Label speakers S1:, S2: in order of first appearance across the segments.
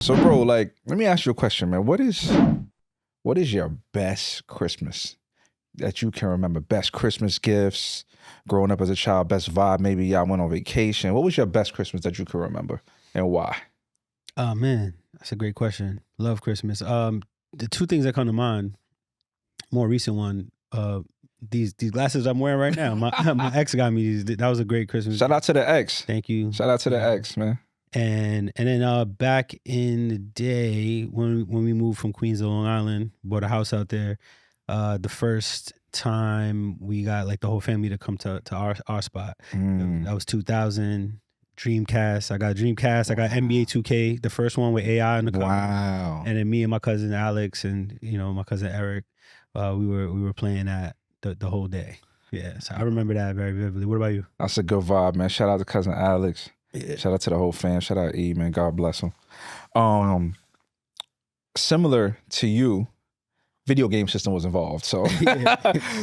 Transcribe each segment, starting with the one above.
S1: So, bro, like, let me ask you a question, man. What is your best Christmas that you can remember? Best Christmas gifts, growing up as a child, best vibe. Maybe y'all went on vacation. What was your best Christmas that you can remember, and why?
S2: Oh man, that's a great question. Love Christmas. The two things that come to mind, more recent one, these glasses I'm wearing right now. My my ex got me these. That was a great Christmas.
S1: Shout out to the ex.
S2: Thank you.
S1: Shout out to the ex, man.
S2: And then back in the day when we moved from Queens to Long Island, bought a house out there. The first time we got like the whole family to come to our spot. That was 2000. Dreamcast. I got Dreamcast. I got NBA 2K, the first one with AI in the cover.
S1: Wow.
S2: And then me and my cousin Alex and my cousin Eric, we were playing that the whole day. Yeah, so I remember that very vividly. What about you?
S1: That's a good vibe, man. Shout out to cousin Alex.
S2: Yeah.
S1: Shout out to the whole fam. Shout out E, man. God bless him. Similar to you, video game system was involved. So,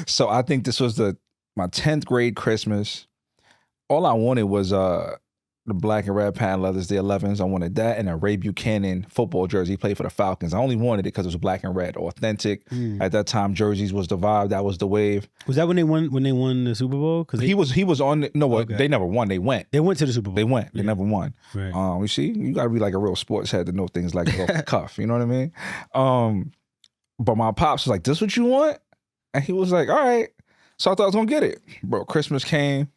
S1: so I think this was my 10th grade Christmas. All I wanted was the black and red patent leathers, the 11s. I wanted that and a Ray Buchanan football jersey. He played for the Falcons. I only wanted it because it was black and red, authentic. At that time, jerseys was the vibe. That was the wave.
S2: Was that when they won the Super Bowl? Because
S1: he was on. No, okay. They never won. They went.
S2: They went to the Super Bowl.
S1: They went. They never won.
S2: Right.
S1: You see, you got to be like a real sports head to know things like off the cuff. You know what I mean? But my pops was like, "This what you want?" And he was like, "All right." So I thought I was gonna get it, bro. Christmas came.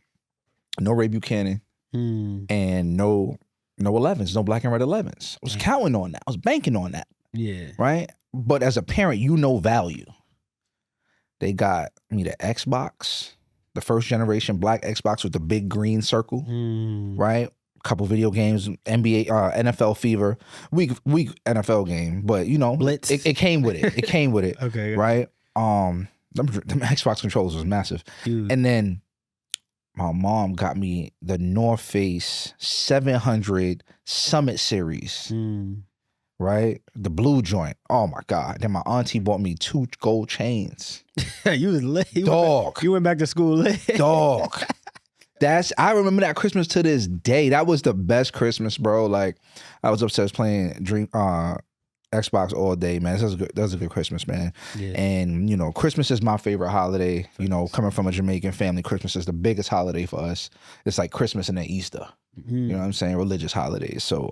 S1: No Ray Buchanan. And no 11s, no black and red 11s. I was counting on that. I was banking on that.
S2: Yeah.
S1: Right? But as a parent, value. They got me the Xbox, the first generation black Xbox with the big green circle. Right? A couple video games, NBA, NFL Fever, weak NFL game, but
S2: Blitz.
S1: It came with it. It came with it.
S2: Okay.
S1: Right? Them Xbox controllers was massive.
S2: Dude.
S1: And then my mom got me the North Face 700 Summit Series, right? The blue joint. Oh my God. Then my auntie bought me 2 gold chains.
S2: You was lit.
S1: Dog.
S2: You went back to school lit.
S1: Dog. I remember that Christmas to this day. That was the best Christmas, bro. Like, I was upstairs playing Xbox all day, man. That was a good Christmas, man.
S2: Yeah.
S1: And Christmas is my favorite holiday. Coming from a Jamaican family, Christmas is the biggest holiday for us. It's like Christmas and then Easter. You know what I'm saying? Religious holidays. So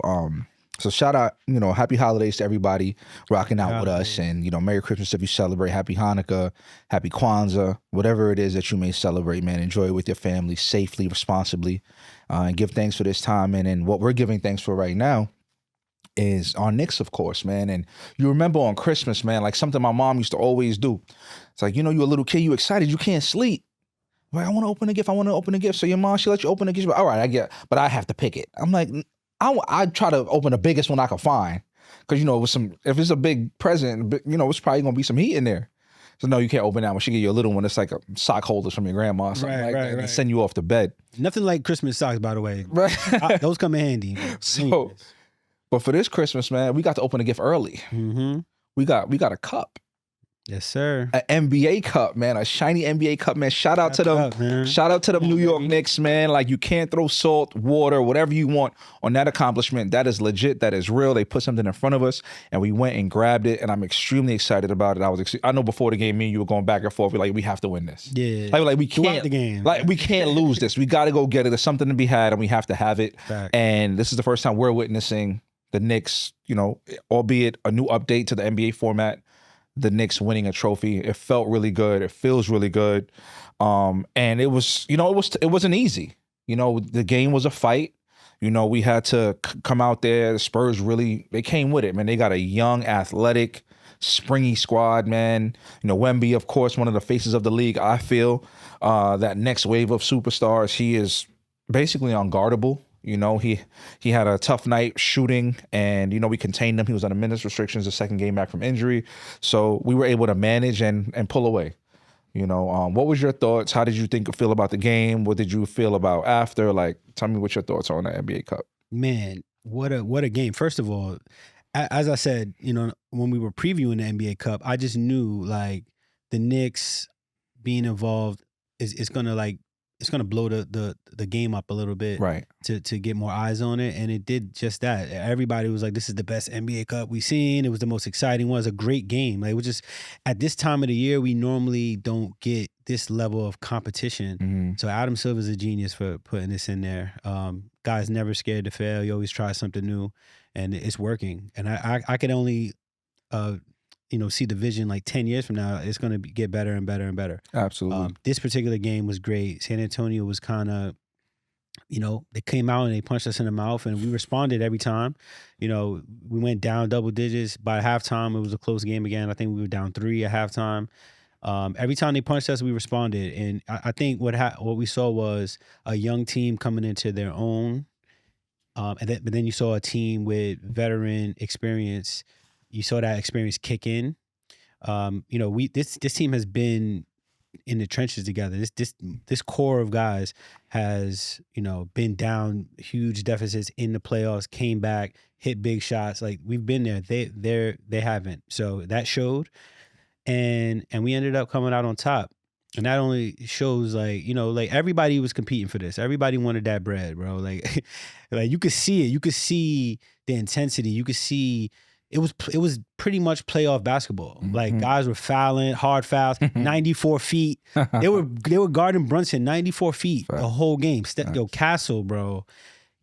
S1: so shout out, happy holidays to everybody rocking out with us, and Merry Christmas if you celebrate. Happy Hanukkah, Happy Kwanzaa, whatever it is that you may celebrate, man. Enjoy it with your family safely, responsibly, and give thanks for this time. And what we're giving thanks for right now is our Knicks, of course, man. And you remember on Christmas, man, like something my mom used to always do. It's like, you're a little kid, you excited, you can't sleep. Like, I want to open a gift. So your mom, she let you open a gift. All right, I get, but I have to pick it. I'm like, I try to open the biggest one I can find. Because, if it's a big present, it's probably going to be some heat in there. So no, you can't open that one. She give you a little one. It's like a sock holders from your grandma or something like that. And send you off to bed.
S2: Nothing like Christmas socks, by the way.
S1: Right.
S2: Those come in handy.
S1: So, but for this Christmas, man, we got to open a gift early. We got a cup.
S2: Yes, sir.
S1: An NBA cup, man. A shiny NBA cup, man. Shout out to them. Shout out to the New York Knicks, man. Like, you can't throw salt, water, whatever you want on that accomplishment. That is legit. That is real. They put something in front of us, and we went and grabbed it, and I'm extremely excited about it. I know before the game, me and you were going back and forth. We're like, we have to win this.
S2: Yeah.
S1: Like we can't.
S2: The game.
S1: Like, we can't lose this. We got to go get it. There's something to be had, and we have to have it.
S2: Fact.
S1: And this is the first time we're witnessing the Knicks, albeit a new update to the NBA format, the Knicks winning a trophy. It felt really good. It feels really good. And it was, it wasn't easy. The game was a fight. We had to come out there. The Spurs they came with it, man. They got a young, athletic, springy squad, man. Wemby, of course, one of the faces of the league. I feel that next wave of superstars, he is basically unguardable. He had a tough night shooting, and we contained him. He was under minutes restrictions the second game back from injury, so we were able to manage and pull away. What was your thoughts? How did you feel about the game? What did you feel about after? Like, tell me what your thoughts are on the NBA Cup.
S2: Man, what a game! First of all, as I said, when we were previewing the NBA Cup, I just knew like the Knicks being involved is gonna like it's gonna blow the game up a little bit,
S1: Right.
S2: to get more eyes on it, and it did just that. Everybody was like, "This is the best NBA Cup we've seen." It was the most exciting one. It was a great game. Like, it was just at this time of the year, we normally don't get this level of competition.
S1: Mm-hmm.
S2: So Adam Silver's a genius for putting this in there. Guy's never scared to fail. He always tries something new, and it's working. And I can only see the vision like 10 years from now, it's going to get better and better and better.
S1: Absolutely.
S2: This particular game was great. San Antonio was kind of, they came out and they punched us in the mouth, and we responded every time. We went down double digits. By halftime, it was a close game again. I think we were down 3 at halftime. Every time they punched us, we responded. And I think what we saw was a young team coming into their own. But then you saw a team with veteran experience. You saw that experience kick in. This team has been in the trenches together. This core of guys has, been down huge deficits in the playoffs, came back, hit big shots. Like, we've been there. They haven't. So that showed, and we ended up coming out on top. And that only shows, like, everybody was competing for this. Everybody wanted that bread, bro. Like, like you could see it. You could see the intensity. You could see it was pretty much playoff basketball. Like, guys were fouling, hard fouls, 94 feet. They were guarding Brunson 94 feet the whole game. Castle, bro.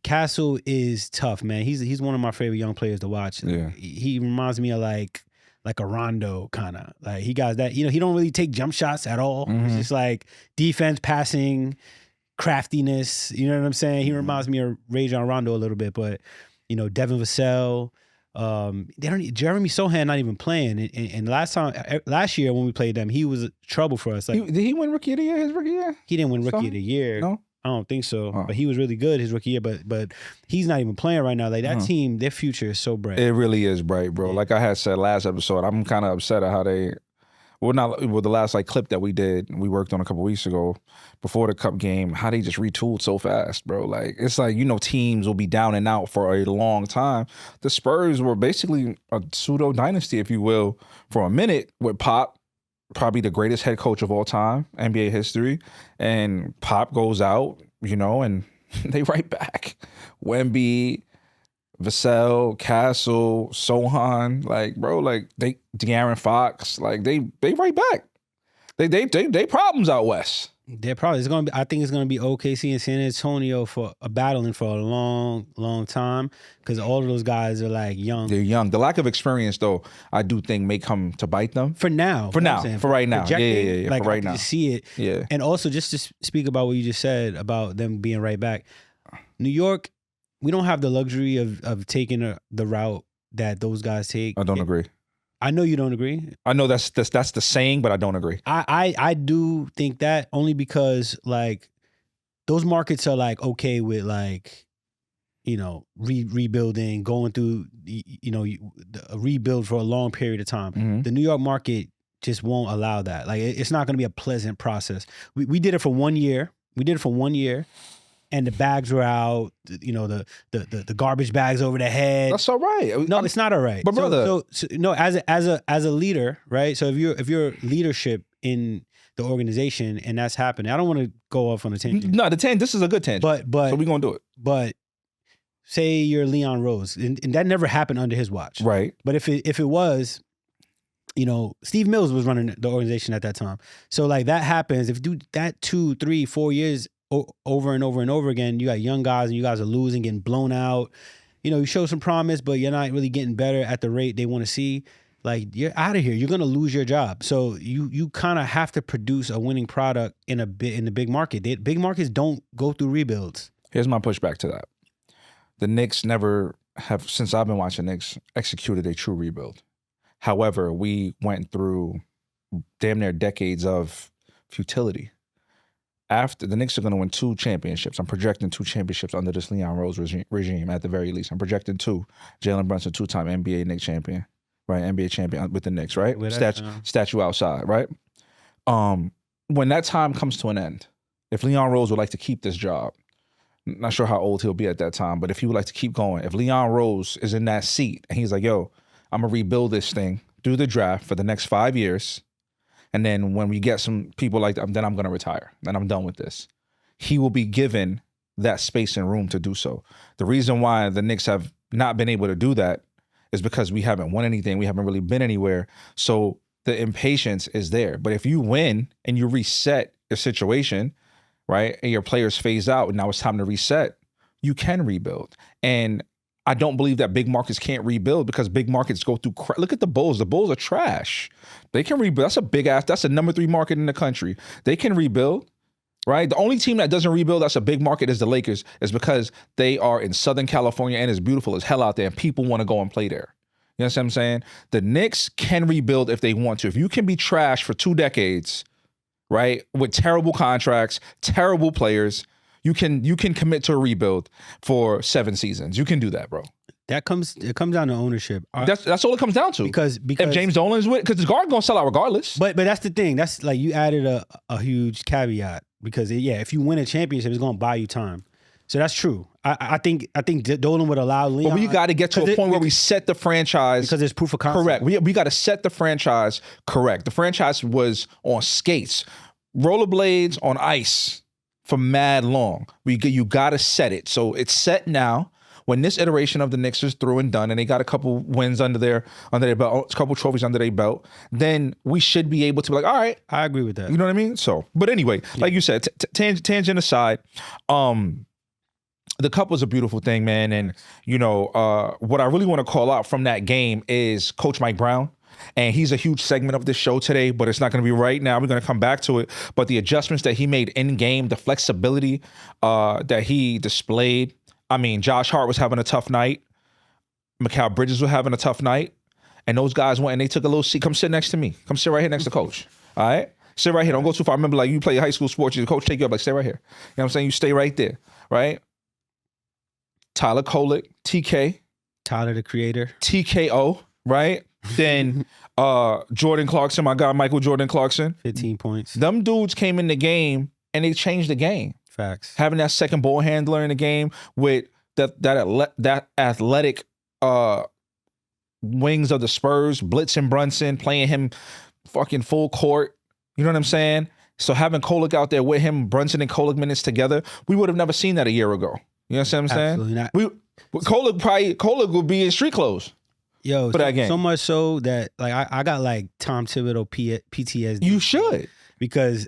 S2: Castle is tough, man. He's one of my favorite young players to watch.
S1: Yeah.
S2: He reminds me of like a Rondo kind of. Like, he got that, he don't really take jump shots at all. It's just like defense, passing, craftiness. You know what I'm saying? He reminds me of Rajon Rondo a little bit, but Devin Vassell. Jeremy Sohan not even playing, and last year when we played them, he was trouble for us. Like,
S1: Did he win Rookie of the Year his rookie year?
S2: He didn't win Rookie of the Year.
S1: No,
S2: I don't think so.
S1: Oh.
S2: But he was really good his rookie year. But he's not even playing right now. Like, that team, their future is so bright.
S1: It really is bright, bro. Like I had said last episode, I'm kind of upset at how they. The last clip that we worked on a couple weeks ago before the Cup game, how they just retooled so fast, bro. Like, it's like, teams will be down and out for a long time. The Spurs were basically a pseudo dynasty, if you will, for a minute with Pop, probably the greatest head coach of all time, NBA history. And Pop goes out, and they right back. Wemby, Vassell, Castle, Sohan, De'Aaron Fox, they right back. They problems out west.
S2: They're probably I think it's gonna be OKC and San Antonio for battling for a long, long time, because all of those guys are young.
S1: They're young. The lack of experience, though, I do think may come to bite them.
S2: For now.
S1: For right now. Yeah.
S2: Like,
S1: for right
S2: I can
S1: now.
S2: just see it.
S1: Yeah.
S2: And also, just to speak about what you just said about them being right back, New York, we don't have the luxury of taking the route that those guys take.
S1: I don't agree.
S2: I know you don't agree.
S1: I know that's the saying, but I don't agree.
S2: I do think that, only because those markets are okay with rebuilding, going through a rebuild for a long period of time. The New York market just won't allow that. It's not going to be a pleasant process. We did it for 1 year. And the bags were out, the garbage bags over the head.
S1: That's all right.
S2: No, it's not all right.
S1: But brother,
S2: as a leader, right? So if you're leadership in the organization and that's happening, I don't want to go off on a tangent.
S1: No, this is a good tangent.
S2: But
S1: so we're gonna do it.
S2: But say you're Leon Rose, and that never happened under his watch,
S1: right?
S2: But if it was, Steve Mills was running the organization at that time. So that happens. If you do that 2, 3, 4 years over and over and over again, you got young guys and you guys are losing, getting blown out. You show some promise, but you're not really getting better at the rate they want to see. You're out of here. You're gonna lose your job. So you kind of have to produce a winning product in the big market. Big markets don't go through rebuilds.
S1: Here's my pushback to that. The Knicks never have, since I've been watching Knicks, executed a true rebuild. However, we went through damn near decades of futility. After the Knicks are going to win 2 championships. I'm projecting 2 championships under this Leon Rose regime at the very least. I'm projecting 2. Jalen Brunson, 2-time NBA Knicks champion, right? NBA champion with the Knicks, right? Statue outside, right? When that time comes to an end, if Leon Rose would like to keep this job, not sure how old he'll be at that time, but if he would like to keep going, if Leon Rose is in that seat and he's like, yo, I'm going to rebuild this thing through the draft for the next 5 years, and then when we get some people like that, then I'm going to retire. Then I'm done with this. he will be given that space and room to do so. The reason why the Knicks have not been able to do that is because we haven't won anything. We haven't really been anywhere. So the impatience is there. But if you win and you reset your situation, right, and your players phase out and now it's time to reset, you can rebuild. And I don't believe that big markets can't rebuild because big markets go through look at the Bulls. The Bulls are trash. They can rebuild. That's a big ass. That's a number 3 market in the country. They can rebuild, right? The only team that doesn't rebuild that's a big market is the Lakers, is because they are in Southern California and it's beautiful as hell out there and people want to go and play there. You know what I'm saying? The Knicks can rebuild if they want to. If you can be trash for 2 decades, right, with terrible contracts, terrible players, you can commit to a rebuild for 7 seasons. You can do that, bro.
S2: It comes down to ownership.
S1: That's all it comes down to.
S2: Because
S1: if James Dolan's with, because the guard gonna sell out regardless.
S2: But that's the thing. That's like you added a huge caveat because if you win a championship, it's gonna buy you time. So that's true. I think Dolan would allow Leon.
S1: But we got to get to a point where we set the franchise.
S2: Because there's proof of concept.
S1: Correct. We got to set the franchise correct. The franchise was on skates, rollerblades, on ice for mad long. You got to set it. So it's set now. When this iteration of the Knicks is through and done, and they got a couple wins under their belt, a couple trophies under their belt, then we should be able to be like, all right.
S2: I agree with that.
S1: You know what I mean? So, but anyway, like you said, tangent aside, the cup was a beautiful thing, man. And, you know, what I really want to call out from that game is Coach Mike Brown. And he's a huge segment of this show today, but it's not going to be right now. We're going to come back to it. But the adjustments that he made in game, the flexibility that he displayed. I mean, Josh Hart was having a tough night. Mikal Bridges was having a tough night. And those guys went and they took a little seat. Come sit next to me. Come sit right here next to Coach. All right? Sit right here. Don't go too far. I remember, like, you play high school sports, your coach take you up, like, stay right here. You know what I'm saying? You stay right there, right? Tyler Kolek, TK.
S2: Tyler, the Creator.
S1: TKO, right? Then Jordan Clarkson, my guy Michael Jordan Clarkson.
S2: 15 points.
S1: Them dudes came in the game and they changed the game.
S2: Facts.
S1: Having that second ball handler in the game with that athletic wings of the Spurs, Blitz and Brunson, playing him fucking full court. You know what I'm saying? So having Kolek out there with him, Brunson and Kolek minutes together, we would have never seen that a year ago. You know what I'm saying?
S2: Absolutely not.
S1: Kolek would be in street clothes.
S2: Yo, so much so that like I got like Tom Thibodeau PTSD.
S1: You should.
S2: Because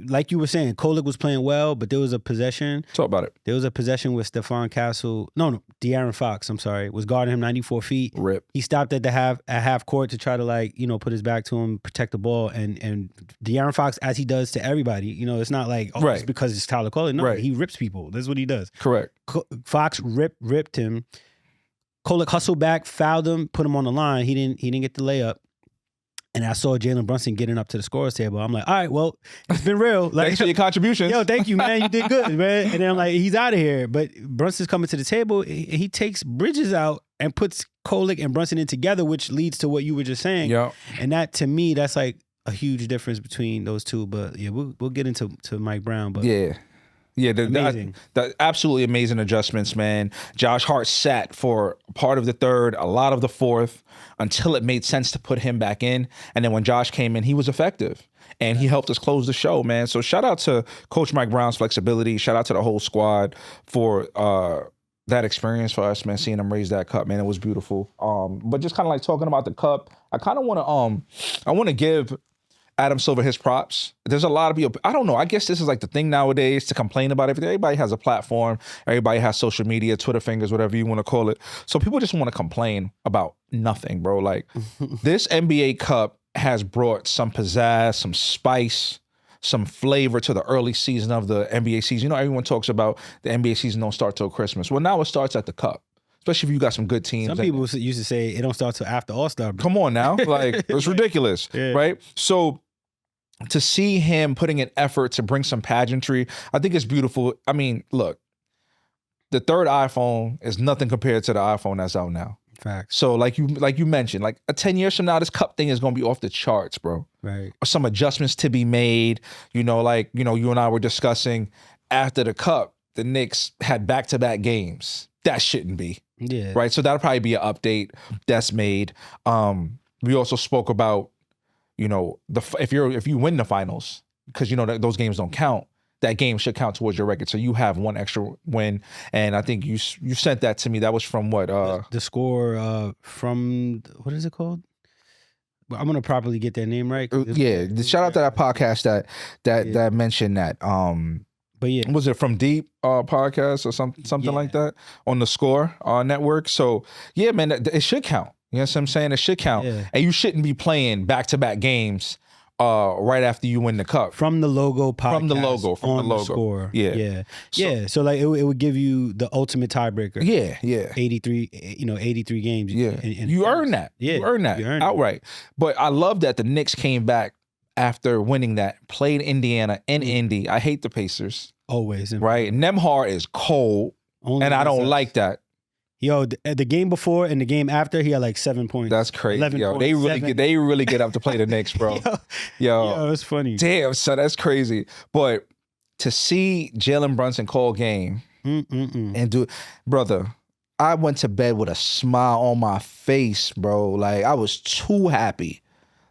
S2: like you were saying, Kolek was playing well, but there was a possession.
S1: Talk about it.
S2: There was a possession with Stephon Castle. No, De'Aaron Fox, I'm sorry, was guarding him 94 feet.
S1: Rip.
S2: He stopped at half court to try to, like, you know, put his back to him, protect the ball. And De'Aaron Fox, as he does to everybody, you know, it's not like,
S1: right,
S2: it's because it's Tyler Kolek. No,
S1: right,
S2: he rips people. That's what he does.
S1: Correct.
S2: Fox ripped him. Kolek hustled back, fouled him, put him on the line. He didn't get the layup. And I saw Jalen Brunson getting up to the scorer's table. I'm like, all right, well, it's been real. Like,
S1: thanks for your contributions.
S2: Yo, thank you, man. You did good, man. And then I'm like, he's out of here. But Brunson's coming to the table. He takes Bridges out and puts Kolek and Brunson in together, which leads to what you were just saying.
S1: Yeah.
S2: And that, to me, that's like a huge difference between those two. But yeah, we'll get into Mike Brown. But
S1: yeah. Yeah, the absolutely amazing adjustments, man. Josh Hart sat for part of the third, a lot of the fourth, until it made sense to put him back in. And then when Josh came in, he was effective. And he helped us close the show, man. So shout out to Coach Mike Brown's flexibility. Shout out to the whole squad for that experience for us, man. Seeing him raise that cup, man, it was beautiful. But just kind of like talking about the cup, I kind of want to give Adam Silver his props. There's a lot of people, I don't know, I guess this is like the thing nowadays to complain about everything. Everybody has a platform. Everybody has social media, Twitter fingers, whatever you want to call it. So people just want to complain about nothing, bro. Like this NBA Cup has brought some pizzazz, some spice, some flavor to the early season of the NBA season. You know, everyone talks about the NBA season don't start till Christmas. Well, now it starts at the Cup. Especially if you got some good teams.
S2: Some people used to say it don't start till after All-Star break.
S1: Come on now. Like, it's ridiculous, right? So to see him putting an effort to bring some pageantry, I think it's beautiful. I mean, look, the third iPhone is nothing compared to the iPhone that's out now.
S2: Facts.
S1: So like you mentioned, like 10 years from now, this cup thing is going to be off the charts, bro.
S2: Right.
S1: Or some adjustments to be made. You know, like, you know, you and I were discussing after the cup, the Knicks had back-to-back games. That shouldn't be.
S2: Yeah.
S1: Right. So that'll probably be an update that's made. We also spoke about, you know, if you win the finals, because you know that those games don't count, that game should count towards your record. So you have one extra win. And I think you sent that to me. That was from what?
S2: The score from, what is it called? I'm going to properly get that name right.
S1: Yeah. Shout out to that podcast that mentioned that.
S2: But yeah.
S1: Was it From Deep podcast or something like that on the Score network? So yeah, man, it should count. You know what I'm saying? It should count.
S2: Yeah.
S1: And you shouldn't be playing back-to-back games right after you win the cup.
S2: From the Logo podcast.
S1: From the logo.
S2: The Score.
S1: Yeah.
S2: So like it would give you the ultimate tiebreaker.
S1: Yeah.
S2: 83 games.
S1: Yeah.
S2: And
S1: you earn that.
S2: Yeah.
S1: You earn that outright. But I love that the Knicks came back after winning that, played Indiana in Indy. I hate the Pacers.
S2: Always.
S1: Right? Nembhard is cold. And I don't like that.
S2: Yo, the game before and the game after, he had like 7 points.
S1: That's crazy.
S2: 11
S1: Yo,
S2: points,
S1: they really get up to play the Knicks, bro. Yo,
S2: it's funny.
S1: Damn, so that's crazy. But to see Jalen Brunson call game and do, brother, I went to bed with a smile on my face, bro. Like, I was too happy.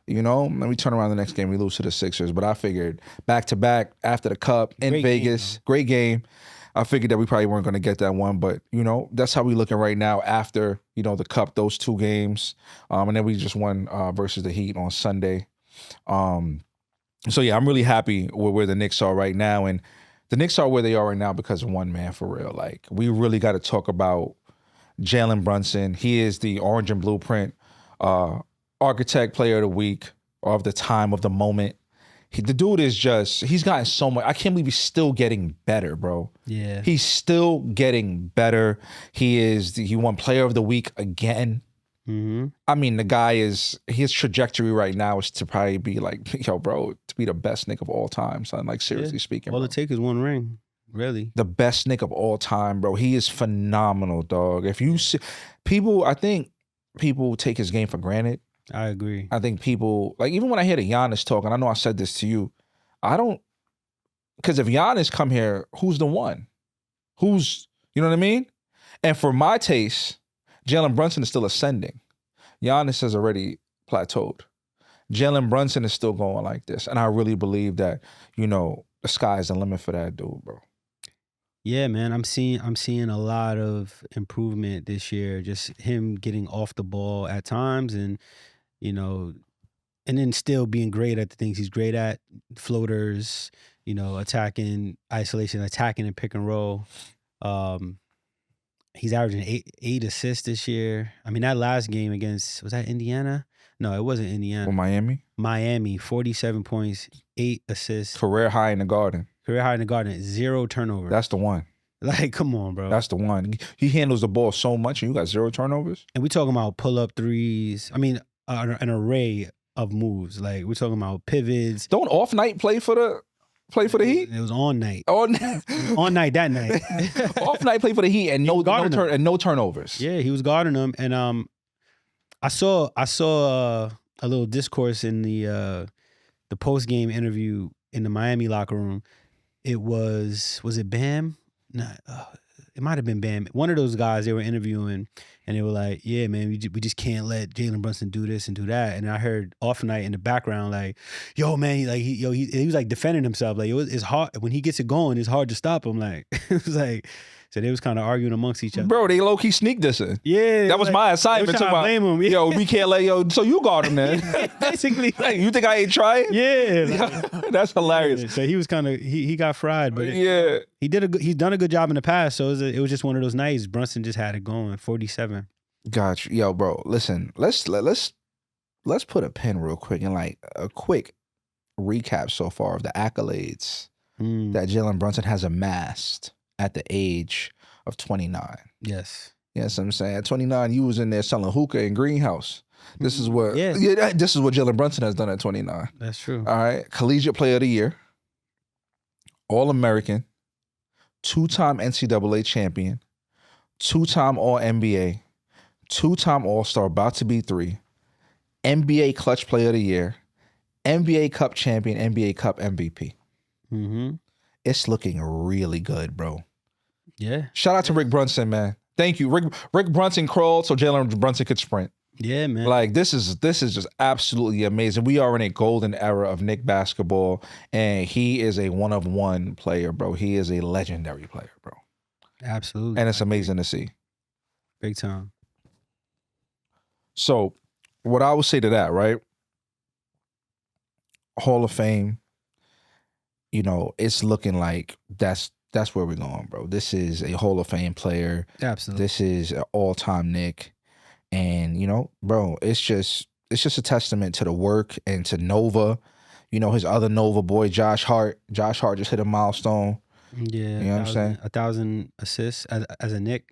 S1: You know, let me turn around the next game. We lose to the Sixers, but I figured back to back after the Cup in Vegas, great game. I figured that we probably weren't going to get that one, but you know, that's how we looking right now after, you know, the Cup, those 2 games. And then we just won versus the Heat on Sunday. So yeah, I'm really happy with where the Knicks are right now. And the Knicks are where they are right now because of one man, for real. Like, we really got to talk about Jalen Brunson. He is the Orange and Blueprint Architect Player of the Week, of the time, of the moment. The dude is just, he's gotten so much. I can't believe he's still getting better, bro.
S2: Yeah.
S1: He's still getting better. He won Player of the Week again.
S2: Mm-hmm.
S1: I mean, the guy his trajectory right now is to probably be like, yo, bro, to be the best Knick of all time, son. Like, seriously speaking.
S2: All it takes is one ring, really.
S1: The best Knick of all time, bro. He is phenomenal, dog. If you see, I think people take his game for granted.
S2: I agree.
S1: I think people, like, even when I hear the Giannis talk, and I know I said this to you, because if Giannis come here, who's the one? You know what I mean? And for my taste, Jalen Brunson is still ascending. Giannis has already plateaued. Jalen Brunson is still going like this. And I really believe that, you know, the sky's the limit for that dude, bro.
S2: Yeah, man, I'm seeing a lot of improvement this year. Just him getting off the ball at times, and you know, and then still being great at the things he's great at, floaters, you know, attacking, isolation, attacking and pick and roll. He's averaging eight assists this year. I mean, that last game against, was that Indiana? No, it wasn't Indiana.
S1: Or Miami?
S2: Miami, 47 points, 8 assists.
S1: Career high in the Garden.
S2: 0 turnovers.
S1: That's the one.
S2: Like, come on, bro.
S1: That's the one. He handles the ball so much, and you got 0 turnovers?
S2: And we talking about pull-up threes. I mean, an array of moves. Like, we're talking about pivots.
S1: Don't Off Night play for the Heat?
S2: It was on night.
S1: On
S2: night that night.
S1: Off Night play for the Heat and no turnovers.
S2: Yeah, he was guarding them. And I saw a little discourse in the post-game interview in the Miami locker room. It was it Bam? No, it might have been Bam. One of those guys they were interviewing, and they were like, "Yeah, man, we just can't let Jalen Brunson do this and do that." And I heard Off Night in the background, like, "Yo, man, he was like defending himself. Like, it's hard when he gets it going. It's hard to stop him." Like, it was like. So they was kind of arguing amongst each other.
S1: Bro, they low-key sneak dissing.
S2: Yeah.
S1: That was like, my assignment.
S2: To blame him. Yeah.
S1: Yo, we can't let, so you guard him then.
S2: Basically.
S1: Like, you think I ain't trying?
S2: Yeah.
S1: That's hilarious.
S2: Yeah, so he was kind of, he got fried. But
S1: yeah.
S2: He's done a good job in the past. So it was just one of those nights. Brunson just had it going, 47.
S1: Gotcha. Yo, bro, listen, let's put a pin real quick and like a quick recap so far of the accolades that Jalen Brunson has amassed at the age of 29.
S2: Yes.
S1: Yes, I'm saying at 29, you was in there selling hookah in Greenhouse. This is what this is what Jalen Brunson has done at 29.
S2: That's true.
S1: All right. Collegiate Player of the Year, All-American, 2-time NCAA champion, 2-time All-NBA, 2-time All-Star, about to be 3, NBA Clutch Player of the Year, NBA Cup champion, NBA Cup MVP.
S2: Mm-hmm.
S1: It's looking really good, bro.
S2: Yeah.
S1: Shout out to Rick Brunson, man. Thank you. Rick Brunson crawled so Jalen Brunson could sprint.
S2: Yeah, man.
S1: Like this is just absolutely amazing. We are in a golden era of Knick basketball, and he is a one of one player, bro. He is a legendary player, bro.
S2: Absolutely.
S1: And it's amazing to see.
S2: Big time.
S1: So, what I would say to that, right? Hall of Fame, you know, it's looking like that's where we're going, bro. This is a Hall of Fame player.
S2: Absolutely.
S1: This is an all-time Knick. And, you know, bro, it's just a testament to the work and to Nova. You know, his other Nova boy, Josh Hart. Josh Hart just hit a milestone.
S2: Yeah.
S1: You know what I'm saying?
S2: 1,000 assists as a Knick.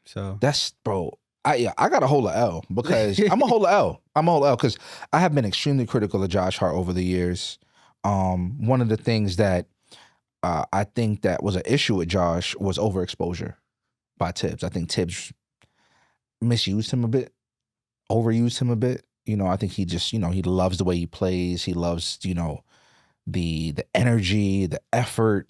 S2: So
S1: that's, bro, I got to hold a L because I'm a hold a L. I'm a hold a L because I have been extremely critical of Josh Hart over the years. One of the things that I think that was an issue with Josh was overexposure by Tibbs. I think Tibbs misused him a bit, overused him a bit. You know, I think he just, you know, he loves the way he plays. He loves, you know, the energy, the effort,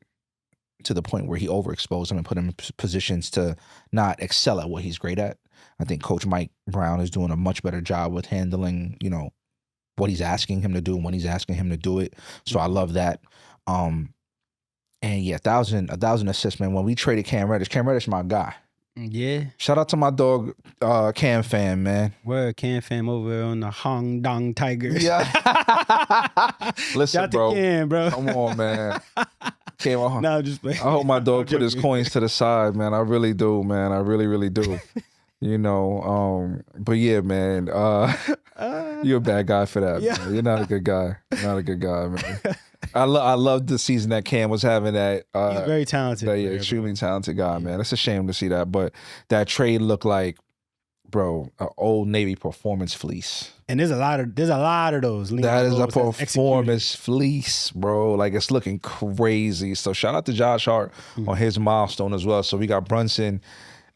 S1: to the point where he overexposed him and put him in positions to not excel at what he's great at. I think Coach Mike Brown is doing a much better job with handling, you know, what he's asking him to do and when he's asking him to do it. So I love that. And yeah, 1,000 assists, man. When we traded Cam Reddish, my guy.
S2: Yeah.
S1: Shout out to my dog, Cam Fan, man.
S2: Word, Cam Fam over on the Hong Dong Tigers.
S1: Yeah. Listen,
S2: Shout
S1: bro.
S2: to Cam, bro.
S1: Come on, man. Cam,
S2: No, just
S1: I hope my dog put his coins to the side, man. I really do, man. I really, really do. You know, but yeah, man. You're a bad guy for that. Yeah. Man. You're not a good guy. You're not a good guy, man. I love the season that Cam was having. That
S2: he's very talented.
S1: Yeah, extremely talented guy, man. It's a shame to see that, but that trade looked like, bro, an Old Navy performance fleece.
S2: And there's a lot of those.
S1: That is a performance fleece, bro. Like it's looking crazy. So shout out to Josh Hart on his milestone as well. So we got Brunson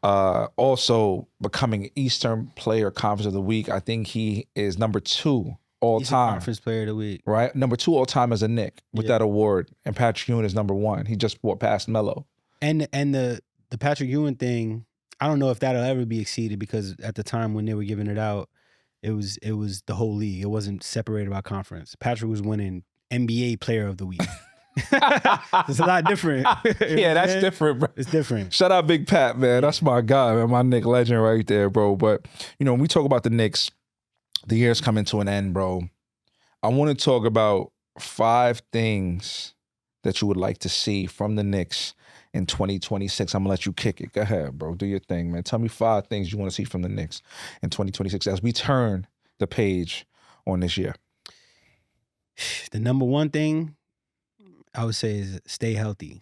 S1: also becoming Eastern Player Conference of the Week. I think he is number 2 all time.
S2: Conference Player of the Week.
S1: Right? Number 2 all time as a Knick with that award. And Patrick Ewing is number 1. He just passed Melo.
S2: And the Patrick Ewing thing, I don't know if that'll ever be exceeded because at the time when they were giving it out, it was the whole league. It wasn't separated by conference. Patrick was winning NBA Player of the Week. It's a lot different.
S1: Yeah, that's different, bro.
S2: It's different.
S1: Shout out Big Pat, man. That's my guy, man. My Knick legend right there, bro. But, you know, when we talk about the Knicks, the year's coming to an end, bro. I want to talk about 5 things that you would like to see from the Knicks in 2026. I'm going to let you kick it. Go ahead, bro. Do your thing, man. Tell me 5 things you want to see from the Knicks in 2026 as we turn the page on this year.
S2: The number 1 thing I would say is stay healthy.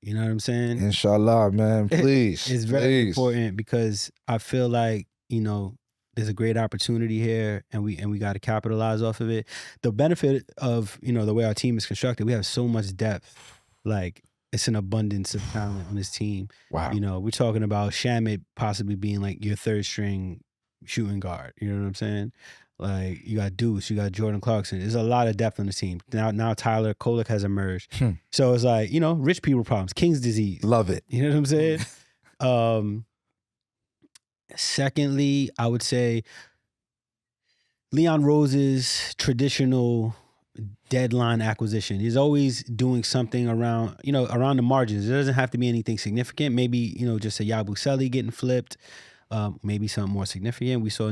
S2: You know what I'm saying?
S1: Inshallah, man. Please.
S2: It's very important because I feel like, you know, there's a great opportunity here and we got to capitalize off of it. The benefit of, you know, the way our team is constructed, we have so much depth. Like, it's an abundance of talent on this team.
S1: Wow.
S2: You know, we're talking about Shamit possibly being like your 3rd string shooting guard. You know what I'm saying? Like, you got Deuce, you got Jordan Clarkson. There's a lot of depth on the team. Now Tyler Kolek has emerged. So it's like, you know, rich people problems, King's disease.
S1: Love it.
S2: You know what I'm saying? Secondly, I would say Leon Rose's traditional deadline acquisition. He's always doing something around, you know, around the margins. It doesn't have to be anything significant. Maybe, you know, just a Yabusele getting flipped. Maybe something more significant. We saw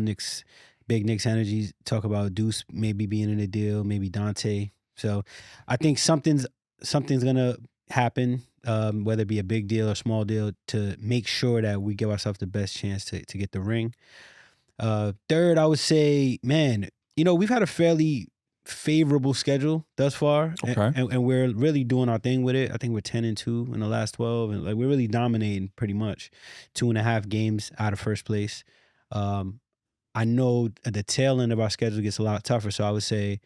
S2: Big Knicks Energy talk about Deuce maybe being in a deal, maybe Dante. So I think something's gonna happen, whether it be a big deal or small deal, to make sure that we give ourselves the best chance to get the ring. Third, I would say, man, you know, we've had a fairly favorable schedule thus far,
S1: okay,
S2: and we're really doing our thing with it. I think we're 10-2 in the last 12, and like we're really dominating pretty much 2.5 games out of first place. I know at the tail end of our schedule gets a lot tougher, so I would say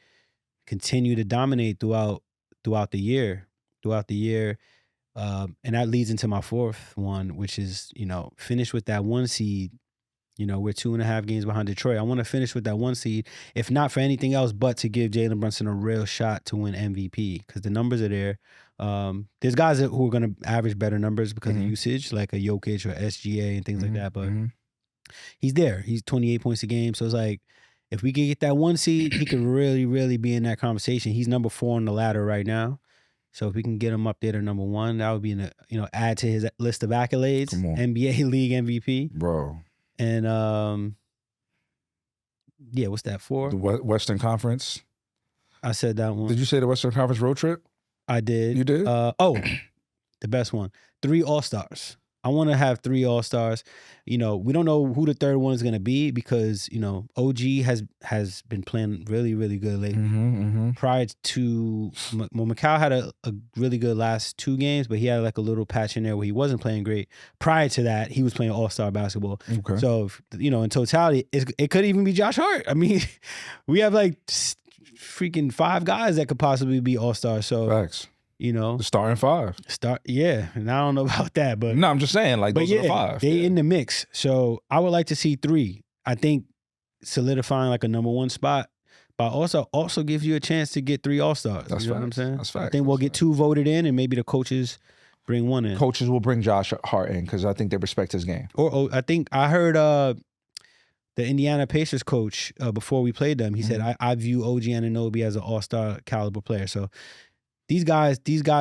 S2: continue to dominate throughout the year, and that leads into my 4th one, which is, you know, finish with that 1 seed. You know, we're 2.5 games behind Detroit. I want to finish with that 1 seed, if not for anything else, but to give Jalen Brunson a real shot to win MVP because the numbers are there. There's guys who are going to average better numbers because of usage, like a Jokic or SGA and things like that. But He's there. He's 28 points a game. So it's like, if we could get that 1 seed, he could really, really be in that conversation. He's number 4 on the ladder right now. So if we can get him up there to number 1, that would be, add to his list of accolades. NBA League MVP.
S1: Bro.
S2: And, yeah, what's that for?
S1: The Western Conference.
S2: I said that one.
S1: Did you say the Western Conference road trip?
S2: I did.
S1: You did?
S2: The best one. 3 All-Stars. I want to have 3 All-Stars. We don't know who the third one is going to be because, OG has been playing really, really good lately. Prior to, Macau had a really good last 2 games, but he had like a little patch in there where he wasn't playing great. Prior to that, he was playing All-Star basketball.
S1: Okay.
S2: So, in totality, it could even be Josh Hart. I mean, we have like freaking 5 guys that could possibly be All-Stars. So,
S1: facts.
S2: The
S1: starting 5.
S2: Yeah. And I don't know about that, but
S1: no, I'm just saying, like, those are the 5.
S2: They in the mix. So I would like to see 3. I think solidifying like a number 1 spot, but also gives you a chance to get 3 All-Stars.
S1: That's
S2: you know
S1: facts.
S2: what I'm saying?
S1: That's facts.
S2: I think we'll get 2 voted in, and maybe the coaches bring 1 in.
S1: Coaches will bring Josh Hart in because I think they respect his game.
S2: Or I think I heard the Indiana Pacers coach before we played them. He said, I view OG Anunoby as an All-Star caliber player. So these guys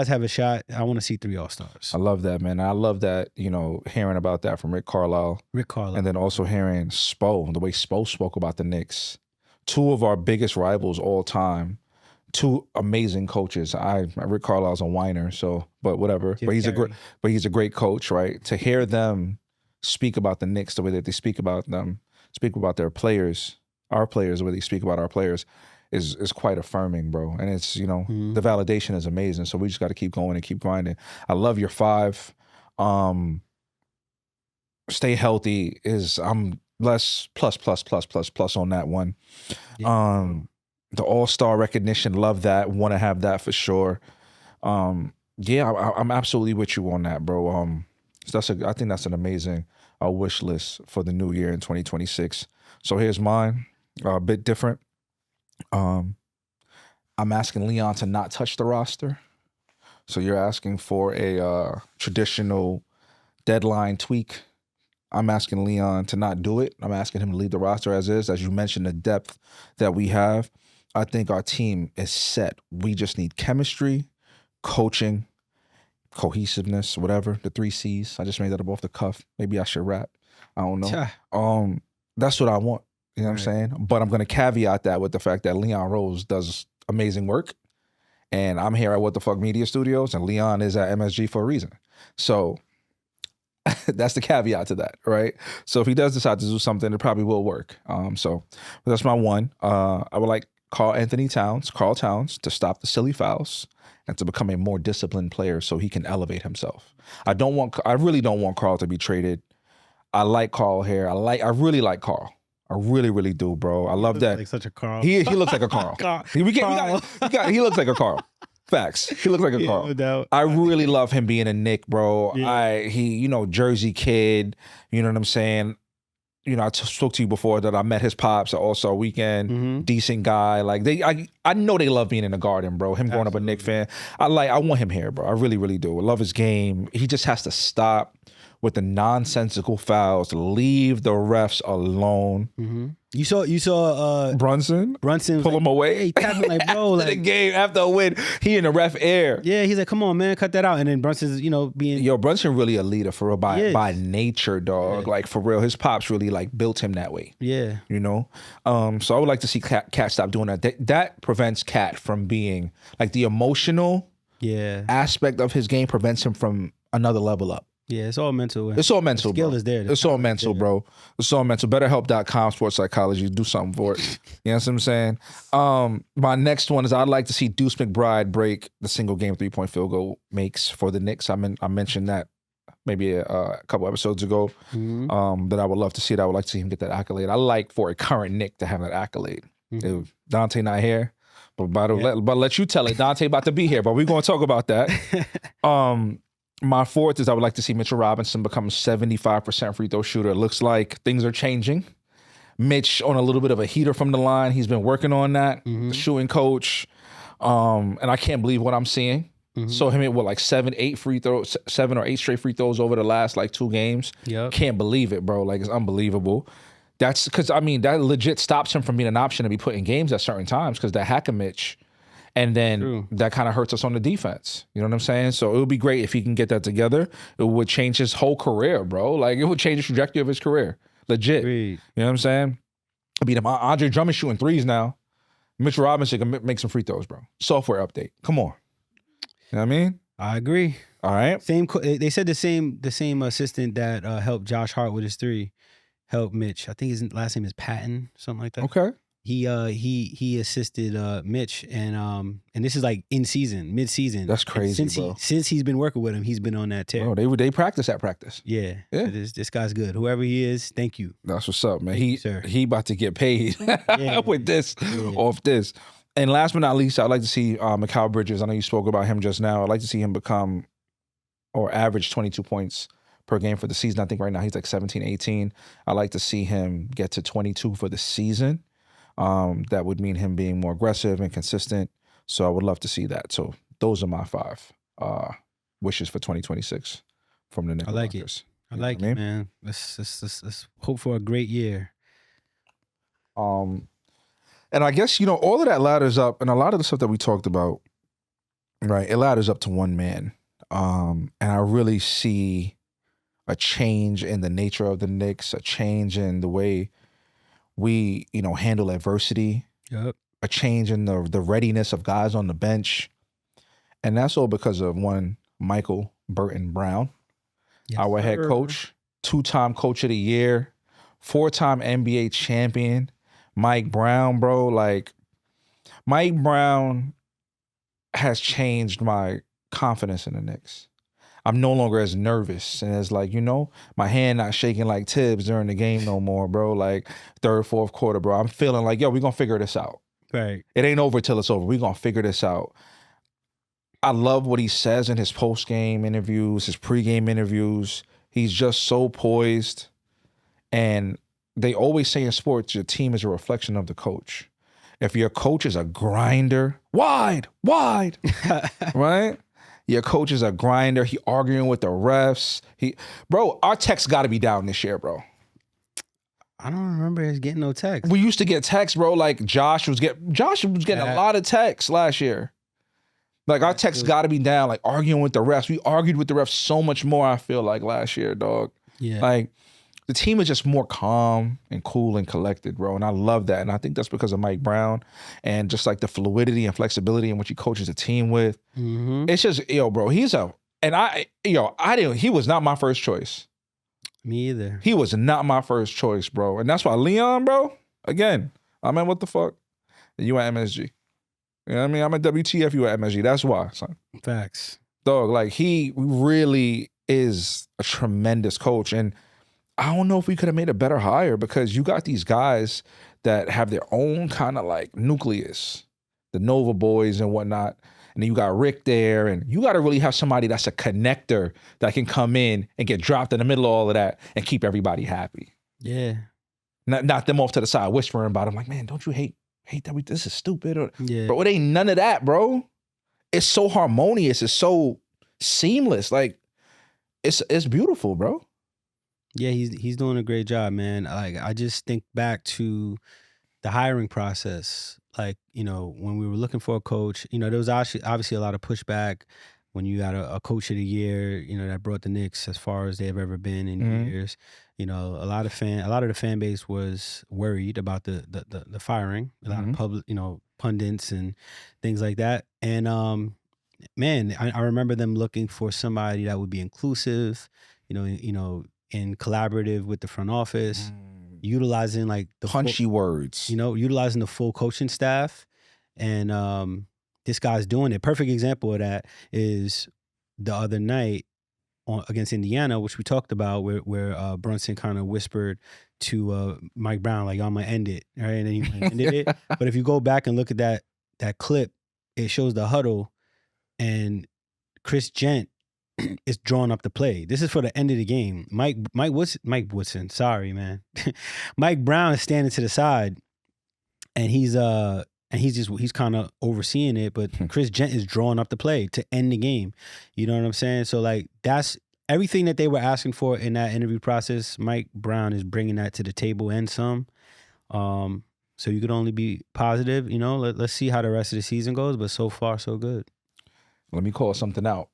S2: have a shot. I want to see 3 All-Stars.
S1: I love that, man. I love that, hearing about that from Rick Carlisle. And then also hearing Spo, the way Spo spoke about the Knicks. 2 of our biggest rivals all time. 2 amazing coaches. Rick Carlisle's a whiner, but whatever. But he's a great coach, right? To hear them speak about the Knicks the way that they speak about them, speak about their players, our players, the way they speak about our players, is quite affirming, bro. And it's, the validation is amazing. So we just got to keep going and keep grinding. I love your 5. Stay healthy I'm less plus on that one. Yeah. The All-Star recognition, love that. Want to have that for sure. Yeah, I'm absolutely with you on that, bro. So I think that's an amazing wish list for the new year in 2026. So here's mine, a bit different. I'm asking Leon to not touch the roster. So you're asking for a traditional deadline tweak. I'm asking Leon to not do it. I'm asking him to leave the roster as is. As you mentioned, the depth that we have, I think our team is set. We just need chemistry, coaching, cohesiveness, whatever, the 3 C's. I just made that up off the cuff. Maybe I should rap. I don't know. That's what I want. You know what I'm saying? But I'm going to caveat that with the fact that Leon Rose does amazing work. And I'm here at What the Fuck Media Studios, and Leon is at MSG for a reason. So that's the caveat to that, right? So if he does decide to do something, it probably will work. So that's my 1. I would like Carl Towns, to stop the silly fouls and to become a more disciplined player so he can elevate himself. I really don't want Carl to be traded. I like Carl here. I really like Carl. I really, really do, bro. I love that.
S2: Like such a Carl.
S1: He looks like a Carl. He looks like a Carl. Facts. He looks like a Carl.
S2: No doubt.
S1: I really love him being a Knick, bro.
S2: Yeah.
S1: He Jersey kid. You know what I'm saying? I spoke to you before that I met his pops at All-Star Weekend. Decent guy. Like I know they love being in the Garden, bro. Him growing up a Knick fan. I want him here, bro. I really, really do. I love his game. He just has to stop with the nonsensical fouls. Leave the refs alone.
S2: You saw
S1: Brunson pull him away.
S2: Yeah, he tapped him like, bro,
S1: the game after a win, he in the ref air.
S2: Yeah, he's like, come on, man, cut that out. And then Brunson's, being
S1: Brunson really a leader for real by nature, dog. Yeah. Like for real, his pops really like built him that way.
S2: Yeah,
S1: So I would like to see Cat stop doing that. That prevents Cat from being like the emotional aspect of his game prevents him from another level up.
S2: Yeah, it's all mental.
S1: It's all mental,
S2: the skill
S1: bro.
S2: is there.
S1: It's all mental, bro. It's all mental. BetterHelp.com, sports psychology. Do something for it. You know what I'm saying? My next one is I'd like to see Deuce McBride break the single game 3-point field goal makes for the Knicks. I mentioned that maybe a couple episodes ago that I would love to see it. I would like to see him get that accolade. I like for a current Knick to have that accolade. If Dante not here, but let you tell it. Dante about to be here, but we're going to talk about that. My 4th is I would like to see Mitchell Robinson become a 75% free throw shooter. It looks like things are changing. Mitch on a little bit of a heater from the line. He's been working on that. The shooting coach. And I can't believe what I'm seeing. So him with like 7 or 8 straight free throws over the last like 2 games.
S2: Yep.
S1: Can't believe it, bro. Like, it's unbelievable. That's because, I mean, that legit stops him from being an option to be put in games at certain times because that Hack-a-Mitch. And then that kind of hurts us on the defense. You know what I'm saying? So it would be great if he can get that together. It would change his whole career, bro. Like, it would change the trajectory of his career. Legit. You know what I'm saying? I mean, Andre Drummond's shooting threes now. Mitch Robinson can make some free throws, bro. Software update. Come on. You know what I mean?
S2: I agree.
S1: All right.
S2: They said the same assistant that helped Josh Hart with his 3 helped Mitch. I think his last name is Patton, something like that.
S1: Okay.
S2: He assisted Mitch, and this is like mid season.
S1: That's crazy, bro.
S2: Since he's been working with him, he's been on that tear.
S1: Bro, they practice at practice.
S2: Yeah. So this guy's good. Whoever he is, thank you.
S1: That's what's up, man.
S2: Sir.
S1: He about to get paid with this off this. And last but not least, I'd like to see Mikal Bridges. I know you spoke about him just now. I'd like to see him become or average 22 points per game for the season. I think right now he's like 17, 18. I'd like to see him get to 22 for the season. That would mean him being more aggressive and consistent. So I would love to see that. So those are my 5 wishes for 2026 from the Knickerbockers.
S2: I like it. I like it, man. Let's hope for a great year.
S1: And I guess, all of that ladders up, and a lot of the stuff that we talked about, right, it ladders up to one man. And I really see a change in the nature of the Knicks, a change in the way we, handle adversity, a change in the readiness of guys on the bench. And that's all because of one, Michael Burton Brown, our head coach, 2-time coach of the year, 4-time NBA champion, Mike Brown, bro. Like, Mike Brown has changed my confidence in the Knicks. I'm no longer as nervous and as like, my hand not shaking like Tibbs during the game no more, bro. Like 3rd, 4th quarter, bro. I'm feeling like, yo, we're going to figure this out.
S2: Right.
S1: It ain't over till it's over. We're going to figure this out. I love what he says in his post-game interviews, his pre-game interviews. He's just so poised. And they always say in sports, your team is a reflection of the coach. If your coach is a grinder, wide, right? Your coach is a grinder. He arguing with the refs. Bro, our text got to be down this year, bro.
S2: I don't remember us getting no text.
S1: We used to get texts, bro. Like Josh was getting a lot of texts last year. Like, our text got to be down, like arguing with the refs. We argued with the refs so much more, I feel like, last year, dog.
S2: Yeah.
S1: Like, the team is just more calm and cool and collected, bro. And I love that. And I think that's because of Mike Brown and just like the fluidity and flexibility in which he coaches the team with. It's just, bro, he was not my first choice.
S2: Me either.
S1: He was not my first choice, bro. And that's why Leon, bro, again, what the fuck? You at MSG. You know what I mean? I'm at WTF, you at MSG. That's why, son.
S2: Facts.
S1: Dog, like, he really is a tremendous coach. And I don't know if we could have made a better hire because you got these guys that have their own kind of like nucleus, the Nova boys and whatnot. And then you got Rick there, and you got to really have somebody that's a connector that can come in and get dropped in the middle of all of that and keep everybody happy.
S2: Yeah.
S1: Not them off to the side whispering about them like, man, don't you hate that this is stupid?
S2: Yeah.
S1: Bro, it ain't none of that, bro. It's so harmonious. It's so seamless. Like, it's beautiful, bro.
S2: Yeah, he's doing a great job, man. Like, I just think back to the hiring process. Like, when we were looking for a coach, there was obviously a lot of pushback when you got a coach of the year, that brought the Knicks as far as they've ever been in years. A lot of the fan base was worried about the firing. A lot of public, pundits and things like that. And man, I remember them looking for somebody that would be inclusive, and collaborative with the front office, utilizing like the
S1: punchy words,
S2: utilizing the full coaching staff. And this guy's doing it. Perfect example of that is the other night against Indiana, which we talked about, where Brunson kind of whispered to Mike Brown, like, I'm going to end it. Right? And then he ended it. But if you go back and look at that clip, it shows the huddle and Chris Gent is drawing up the play. This is for the end of the game. Mike Woodson, sorry, man. Mike Brown is standing to the side, and he's and he's kind of overseeing it, but Chris Gent is drawing up the play to end the game. You know what I'm saying? So like that's everything that they were asking for in that interview process. Mike Brown is bringing that to the table and some. So you could only be positive. You know, let's see how the rest of the season goes. But so far, so good.
S1: Let me call something out.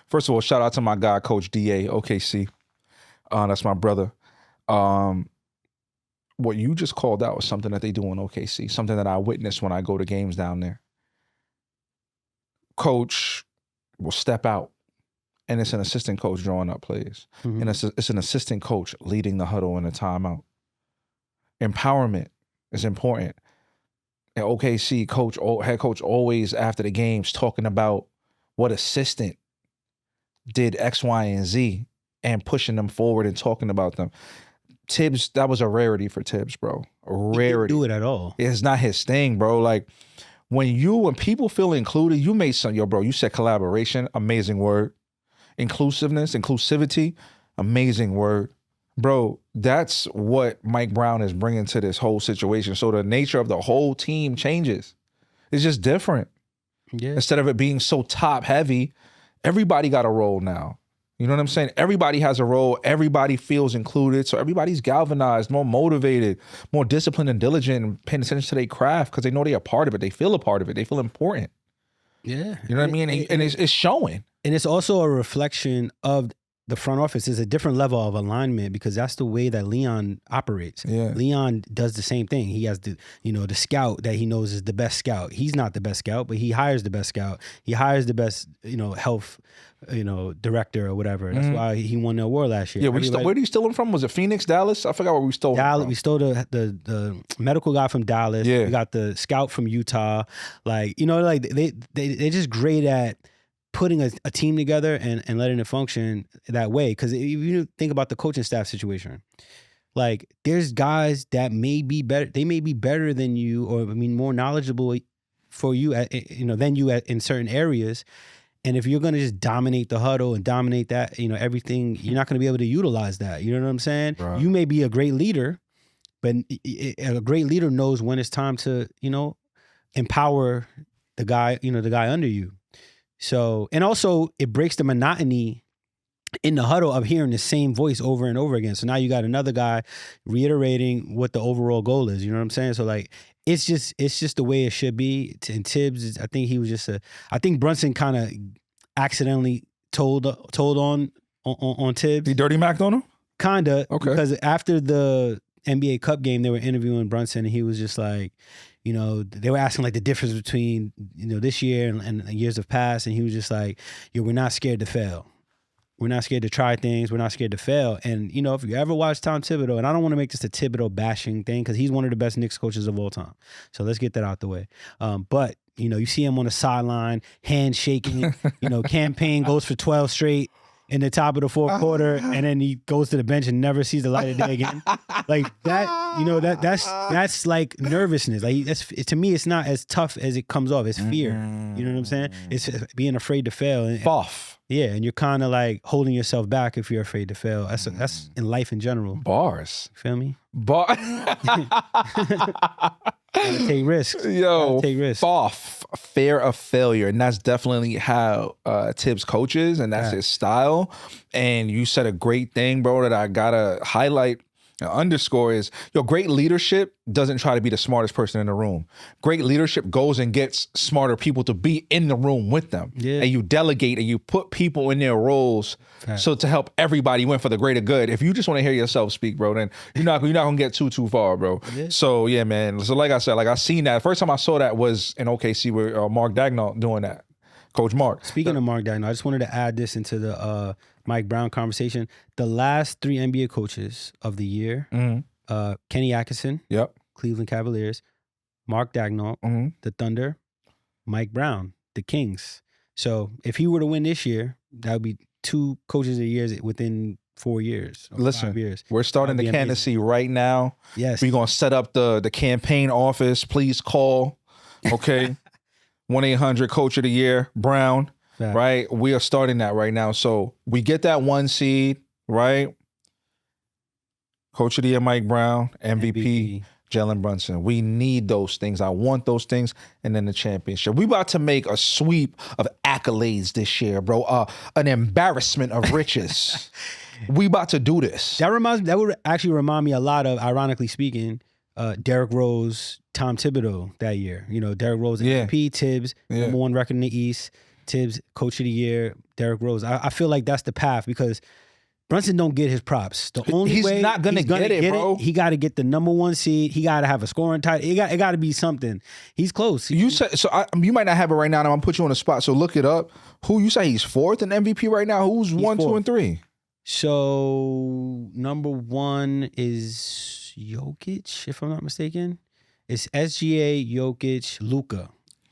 S1: First of all, shout out to my guy, Coach DA, OKC. That's my brother. What you just called out was something that they do in OKC, something that I witness when I go to games down there. Coach will step out, and it's an assistant coach drawing up plays.
S2: Mm-hmm.
S1: And it's an assistant coach leading the huddle in a timeout. Empowerment is important. And OKC head coach always after the games talking about what assistant did X, Y, and Z and pushing them forward and talking about them. Tibbs, that was a rarity for Tibbs, bro. A rarity.
S2: He didn't do it at all.
S1: It's not his thing, bro. Like when people feel included, you made some, bro, you said collaboration, amazing word. Inclusiveness, inclusivity, amazing word. Bro, that's what Mike Brown is bringing to this whole situation. So the nature of the whole team changes. It's just different.
S2: Yeah.
S1: Instead of it being so top heavy, everybody got a role now. You know what I'm saying? Everybody has a role. Everybody feels included. So everybody's galvanized, more motivated, more disciplined and diligent, and paying attention to their craft because they know they're a part of it. They feel a part of it. They feel important.
S2: Yeah.
S1: You know what I mean? And it's showing.
S2: And it's also a reflection of the front office. Is a different level of alignment because that's the way that Leon operates.
S1: Yeah.
S2: Leon does the same thing. He has the scout that he knows is the best scout. He's not the best scout, but he hires the best scout. He hires the best, health, director or whatever. That's why he won the award last year.
S1: Yeah, where did you steal him from? Was it Phoenix, Dallas? I forgot where we stole him from.
S2: We stole the medical guy from Dallas.
S1: Yeah.
S2: We got the scout from Utah. Like, they just great at putting a team together and letting it function that way. Because if you think about the coaching staff situation, like there's guys that may be better. They may be better than you, or more knowledgeable for you, than you in certain areas. And if you're gonna just dominate the huddle and dominate that, everything, you're not gonna be able to utilize that. You know what I'm saying? Right. You may be a great leader, but a great leader knows when it's time to, empower the guy under you. So, and also it breaks the monotony in the huddle of hearing the same voice over and over again. So now you got another guy reiterating what the overall goal is. You know what I'm saying? So like, it's just the way it should be. And Tibbs, I think he was I think Brunson kind of accidentally told on Tibbs.
S1: He dirty Mac on him?
S2: Kinda.
S1: Okay.
S2: Because after the NBA Cup game, they were interviewing Brunson and he was just like, they were asking like the difference between, this year and years of past. And he was just like, we're not scared to fail. We're not scared to try things. We're not scared to fail. And, if you ever watch Tom Thibodeau, and I don't want to make this a Thibodeau bashing thing because he's one of the best Knicks coaches of all time. So let's get that out the way. But, you see him on the sideline, hand shaking, campaign goes for 12 straight in the top of the fourth quarter, and then he goes to the bench and never sees the light of day again. Like that, that's like nervousness. Like to me, it's not as tough as it comes off. It's fear. You know what I'm saying? It's being afraid to fail. And, yeah, and you're kind of like holding yourself back if you're afraid to fail. That's in life in general.
S1: Bars.
S2: Feel me?
S1: Gotta
S2: take risks.
S1: Take risks. Fear of failure. And that's definitely how Tibbs coaches, and that's his style. And you said a great thing, bro, that I gotta highlight and underscore is great leadership doesn't try to be the smartest person in the room. Great leadership goes and gets smarter people to be in the room with them. Yeah. And you delegate and you put people in their roles so to help everybody win for the greater good. If you just want to hear yourself speak, bro, then you're not gonna get too far, bro. Yeah. So yeah, man. So like I said, I seen that. First time I saw that was in OKC with Mark Daigneault doing that. Coach Mark.
S2: Speaking of Mark Daigneault, I just wanted to add this into the Mike Brown conversation. The last 3 NBA coaches of the year, Kenny Atkinson, Cleveland Cavaliers, Mark Daigneault, the Thunder, Mike Brown, the Kings. So if he were to win this year, that would be 2 coaches of the year within 4 years. Listen, 5 years.
S1: We're starting the candidacy right now.
S2: Yes.
S1: We're going to set up the campaign office. Please call, okay? 1-800 Coach of the Year, Brown. Fact. Right? We are starting that right now. So we get that 1 seed, right? Coach of the Year, Mike Brown, MVP. Jalen Brunson. We need those things. I want those things. And then the championship. We about to make a sweep of accolades this year, bro. An embarrassment of riches. We about to do this.
S2: That would actually remind me a lot of, ironically speaking, Derrick Rose, Tom Thibodeau that year. You know, Derrick Rose MVP, Tibbs, number 1 record in the East, Tibbs, Coach of the Year, Derrick Rose. I feel like that's the path because Brunson don't get his props. The only way
S1: he's not gonna get it, bro.
S2: He got to get the number 1 seed. He got to have a scoring title. It got to be something. He's close.
S1: You said so. You might not have it right now. And I'm gonna put you on the spot. So look it up. Who you say he's 4th in MVP right now? Who's 1, 2, and 3?
S2: So number 1 is Jokic, if I'm not mistaken. It's SGA, Jokic, Luka.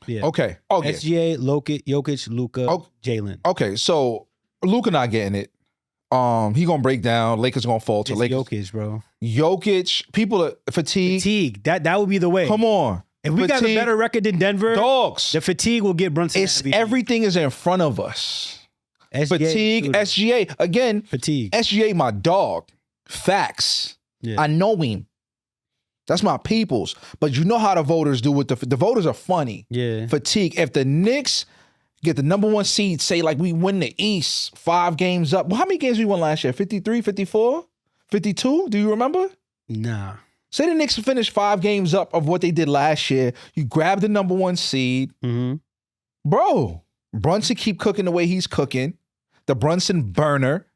S2: Yeah.
S1: Okay.
S2: SGA, Jokic, Luka, Jalen.
S1: Okay. So Luka not getting it. He gonna break down. Lakers gonna fall to Lakers.
S2: Jokic, bro.
S1: Jokic. People are fatigued.
S2: Fatigue. That would be the way.
S1: Come on.
S2: If we got a better record than Denver,
S1: dogs,
S2: the fatigue will get Brunson.
S1: Everything is in front of us.
S2: SGA,
S1: fatigue, dude. SGA again.
S2: Fatigue.
S1: SGA, my dog. Facts.
S2: Yeah.
S1: I know him. That's my peoples. But you know how the voters do with the voters are funny.
S2: Yeah.
S1: Fatigue. If the Knicks get the number 1 seed, say like we win the East 5 games up. Well, how many games we won last year? 53, 54, 52? Do you remember?
S2: Nah.
S1: Say the Knicks finished 5 games up of what they did last year. You grab the number 1 seed.
S2: Mm-hmm.
S1: Bro, Brunson keep cooking the way he's cooking. The Brunson burner.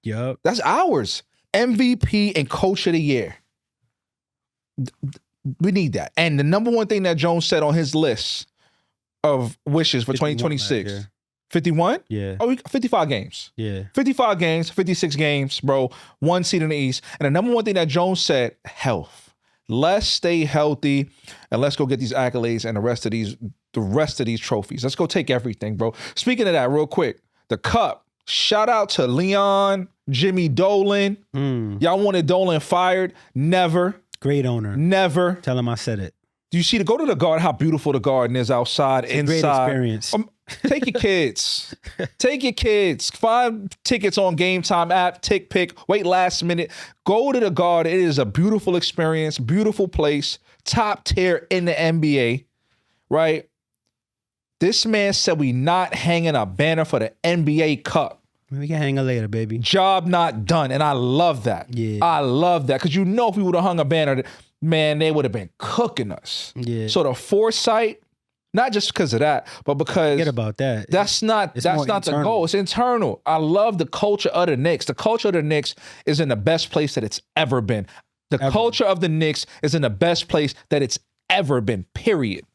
S2: Yup.
S1: That's ours. MVP and Coach of the Year. We need that. And the number 1 thing that Jones said on his list of wishes for 2026. 51?
S2: Yeah.
S1: 55 games.
S2: Yeah.
S1: 55 games, 56 games, bro. 1 seed in the East. And the number 1 thing that Jones said, health. Let's stay healthy and let's go get these accolades and the rest of these trophies. Let's go take everything, bro. Speaking of that, real quick, the cup. Shout out to Leon, Jimmy Dolan. Y'all wanted Dolan fired? Never.
S2: Great owner.
S1: Never.
S2: Tell him I said it.
S1: Do you see go to the garden, how beautiful the garden is outside,
S2: it's
S1: inside.
S2: A great experience.
S1: Take your kids. Take your kids. Find tickets on Game Time app, pick, wait last minute. Go to the garden. It is a beautiful experience, beautiful place, top tier in the NBA, right? This man said we not hanging a banner for the NBA Cup.
S2: We can hang it later, baby.
S1: Job not done. And I love that.
S2: Yeah.
S1: I love that. Because you know if we would have hung a banner, man, they would have been cooking us.
S2: Yeah.
S1: So the foresight, not just because of that, but because
S2: forget about that.
S1: That's not the goal. It's internal. I love the culture of the Knicks. The culture of the Knicks is in the best place that it's ever been. The culture of the Knicks is in the best place that it's ever been. Period.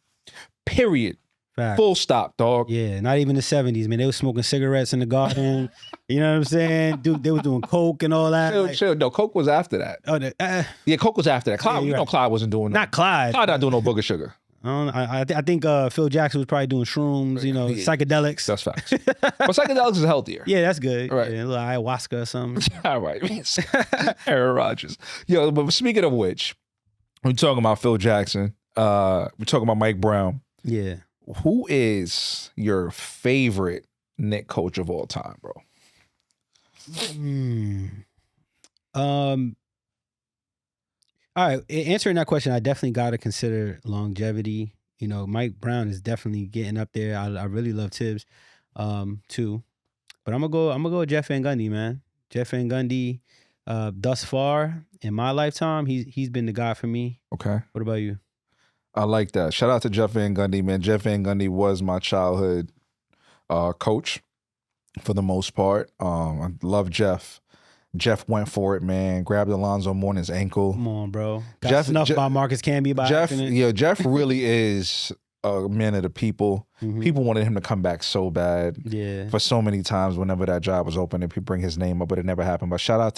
S2: Fact.
S1: Full stop, dog.
S2: Yeah, not even the 70s, man. They were smoking cigarettes in the garden. You know what I'm saying? Dude, they were doing coke and all that.
S1: Chill. No, coke was after that.
S2: Oh,
S1: yeah, coke was after that. Clyde,
S2: right.
S1: Clyde wasn't doing that.
S2: Not Clyde.
S1: Clyde not doing no booger sugar.
S2: I think Phil Jackson was probably doing shrooms, psychedelics.
S1: That's facts. But psychedelics is healthier.
S2: Yeah, that's good.
S1: Right.
S2: Yeah, a little ayahuasca or something.
S1: All right. Aaron Rodgers. Yo, but speaking of which, we're talking about Phil Jackson. We're talking about Mike Brown.
S2: Yeah.
S1: Who is your favorite Knick coach of all time, bro?
S2: All right. Answering that question, I definitely got to consider longevity. Mike Brown is definitely getting up there. I really love Tibbs, too. But I'm gonna go with Jeff Van Gundy, man. Jeff Van Gundy, thus far in my lifetime, he's been the guy for me.
S1: Okay.
S2: What about you?
S1: I like that. Shout out to Jeff Van Gundy, man. Jeff Van Gundy was my childhood coach for the most part. I love Jeff. Jeff went for it, man. Grabbed Alonzo Mourning's ankle.
S2: Come on, bro. Got snuffed by Marcus Camby by accident.
S1: Yeah, Jeff really is a man of the people.
S2: Mm-hmm.
S1: People wanted him to come back so bad.
S2: Yeah.
S1: For so many times, whenever that job was open, and people bring his name up, but it never happened. But shout out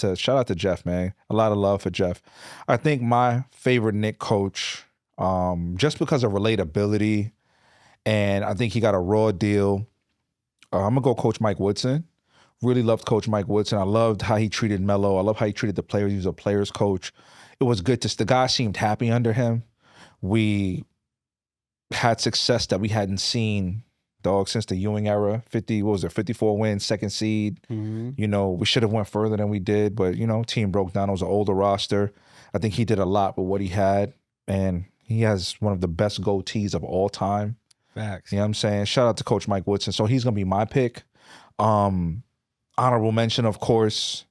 S1: to Jeff, man. A lot of love for Jeff. I think my favorite Knick coach, just because of relatability, and I think he got a raw deal. I'm gonna go Coach Mike Woodson. Really loved Coach Mike Woodson. I loved how he treated Melo. I love how he treated the players. He was a player's coach. It was good the guy seemed happy under him. We had success that we hadn't seen, dog, since the Ewing era. 54 wins, second seed.
S2: Mm-hmm.
S1: We should have went further than we did, but team broke down. It was an older roster. I think he did a lot with what he had. and he has one of the best goatees of all time.
S2: Facts.
S1: You know what I'm saying? Shout out to Coach Mike Woodson. So he's gonna be my pick. Honorable mention, of course,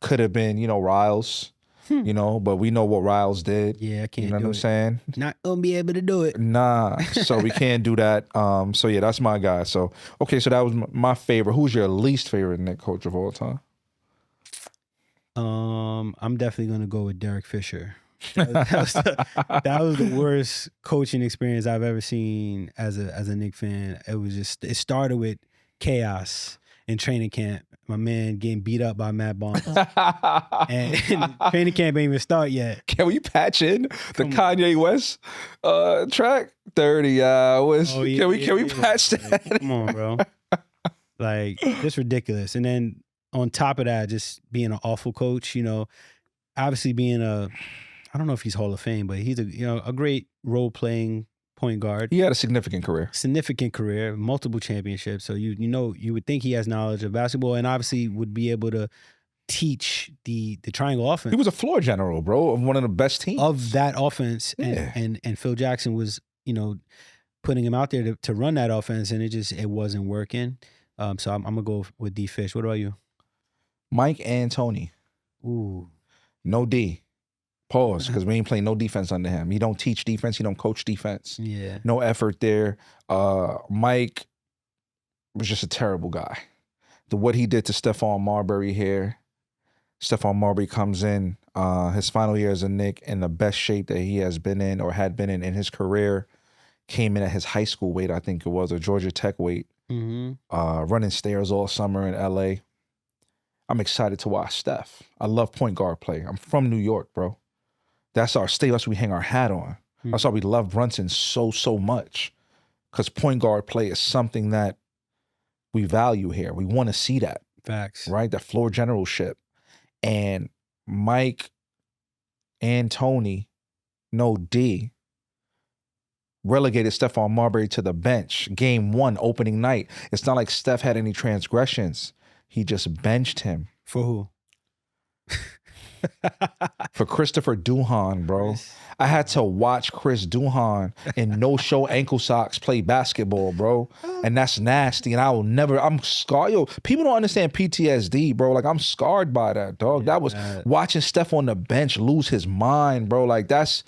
S1: could have been, Riles, but we know what Riles did.
S2: Yeah, I can't
S1: You know
S2: do
S1: what I'm
S2: it.
S1: saying?
S2: Not gonna be able to do it.
S1: Nah, so we can't do that. So yeah, that's my guy. So, okay, so that was my favorite. Who's your least favorite Knick coach of all time?
S2: I'm definitely gonna go with Derek Fisher. That was the worst coaching experience I've ever seen as a Knick fan. It started with chaos in training camp. My man getting beat up by Matt Barnes. and training camp ain't even start yet.
S1: Can we patch in the Kanye West track? 30 hours.
S2: Oh, yeah,
S1: Can we patch that?
S2: Come on, bro. Like, it's ridiculous. And then on top of that, just being an awful coach, obviously being I don't know if he's Hall of Fame, but he's a great role-playing point guard.
S1: He had a significant career.
S2: Multiple championships. So you would think he has knowledge of basketball and obviously would be able to teach the triangle offense.
S1: He was a floor general, bro, of one of the best teams.
S2: Of that offense.
S1: Yeah.
S2: And Phil Jackson was, putting him out there to run that offense, and it wasn't working. So I'm gonna go with D Fish. What about you?
S1: Mike D'Antoni.
S2: Ooh.
S1: No D. Pause, because we ain't playing no defense under him. He don't teach defense. He don't coach defense.
S2: Yeah.
S1: No effort there. Mike was just a terrible guy. What he did to Stephon Marbury here. Stephon Marbury comes in his final year as a Knick in the best shape that he has been in or had been in his career. Came in at his high school weight, I think it was, or Georgia Tech weight. Running stairs all summer in LA. I'm excited to watch Steph. I love point guard play. I'm from New York, bro. That's our state. That's what we hang our hat on. That's why we love Brunson so much. Because point guard play is something that we value here. We want to see that.
S2: Facts.
S1: Right? That floor generalship. And Mike D'Antoni, no D, relegated Stephon Marbury to the bench. Game 1, opening night. It's not like Steph had any transgressions. He just benched him.
S2: For who?
S1: For Christopher Duhon, bro. I had to watch Chris Duhon in no-show ankle socks play basketball, bro. And that's nasty. And I'm scarred. Yo, people don't understand PTSD, bro. Like, I'm scarred by that, dog. That was watching Steph on the bench lose his mind, bro. Like, that's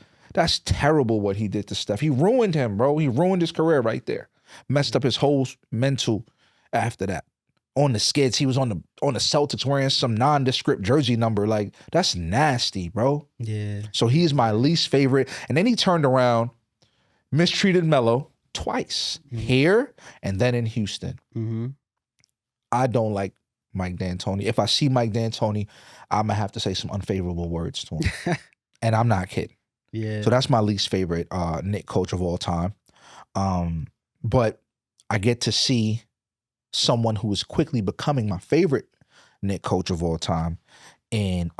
S1: terrible what he did to Steph. He ruined him, bro. He ruined his career right there. Messed up his whole mental after that. On the skids, he was on the Celtics wearing some nondescript jersey number. Like, that's nasty, bro.
S2: Yeah.
S1: So he's my least favorite. And then he turned around, mistreated Melo twice. Here and then in Houston. I don't like Mike D'Antoni. If I see Mike D'Antoni, I'm going to have to say some unfavorable words to him. And I'm not kidding.
S2: Yeah.
S1: So that's my least favorite Knick coach of all time. But I get to see someone who is quickly becoming my favorite Knick coach of all time in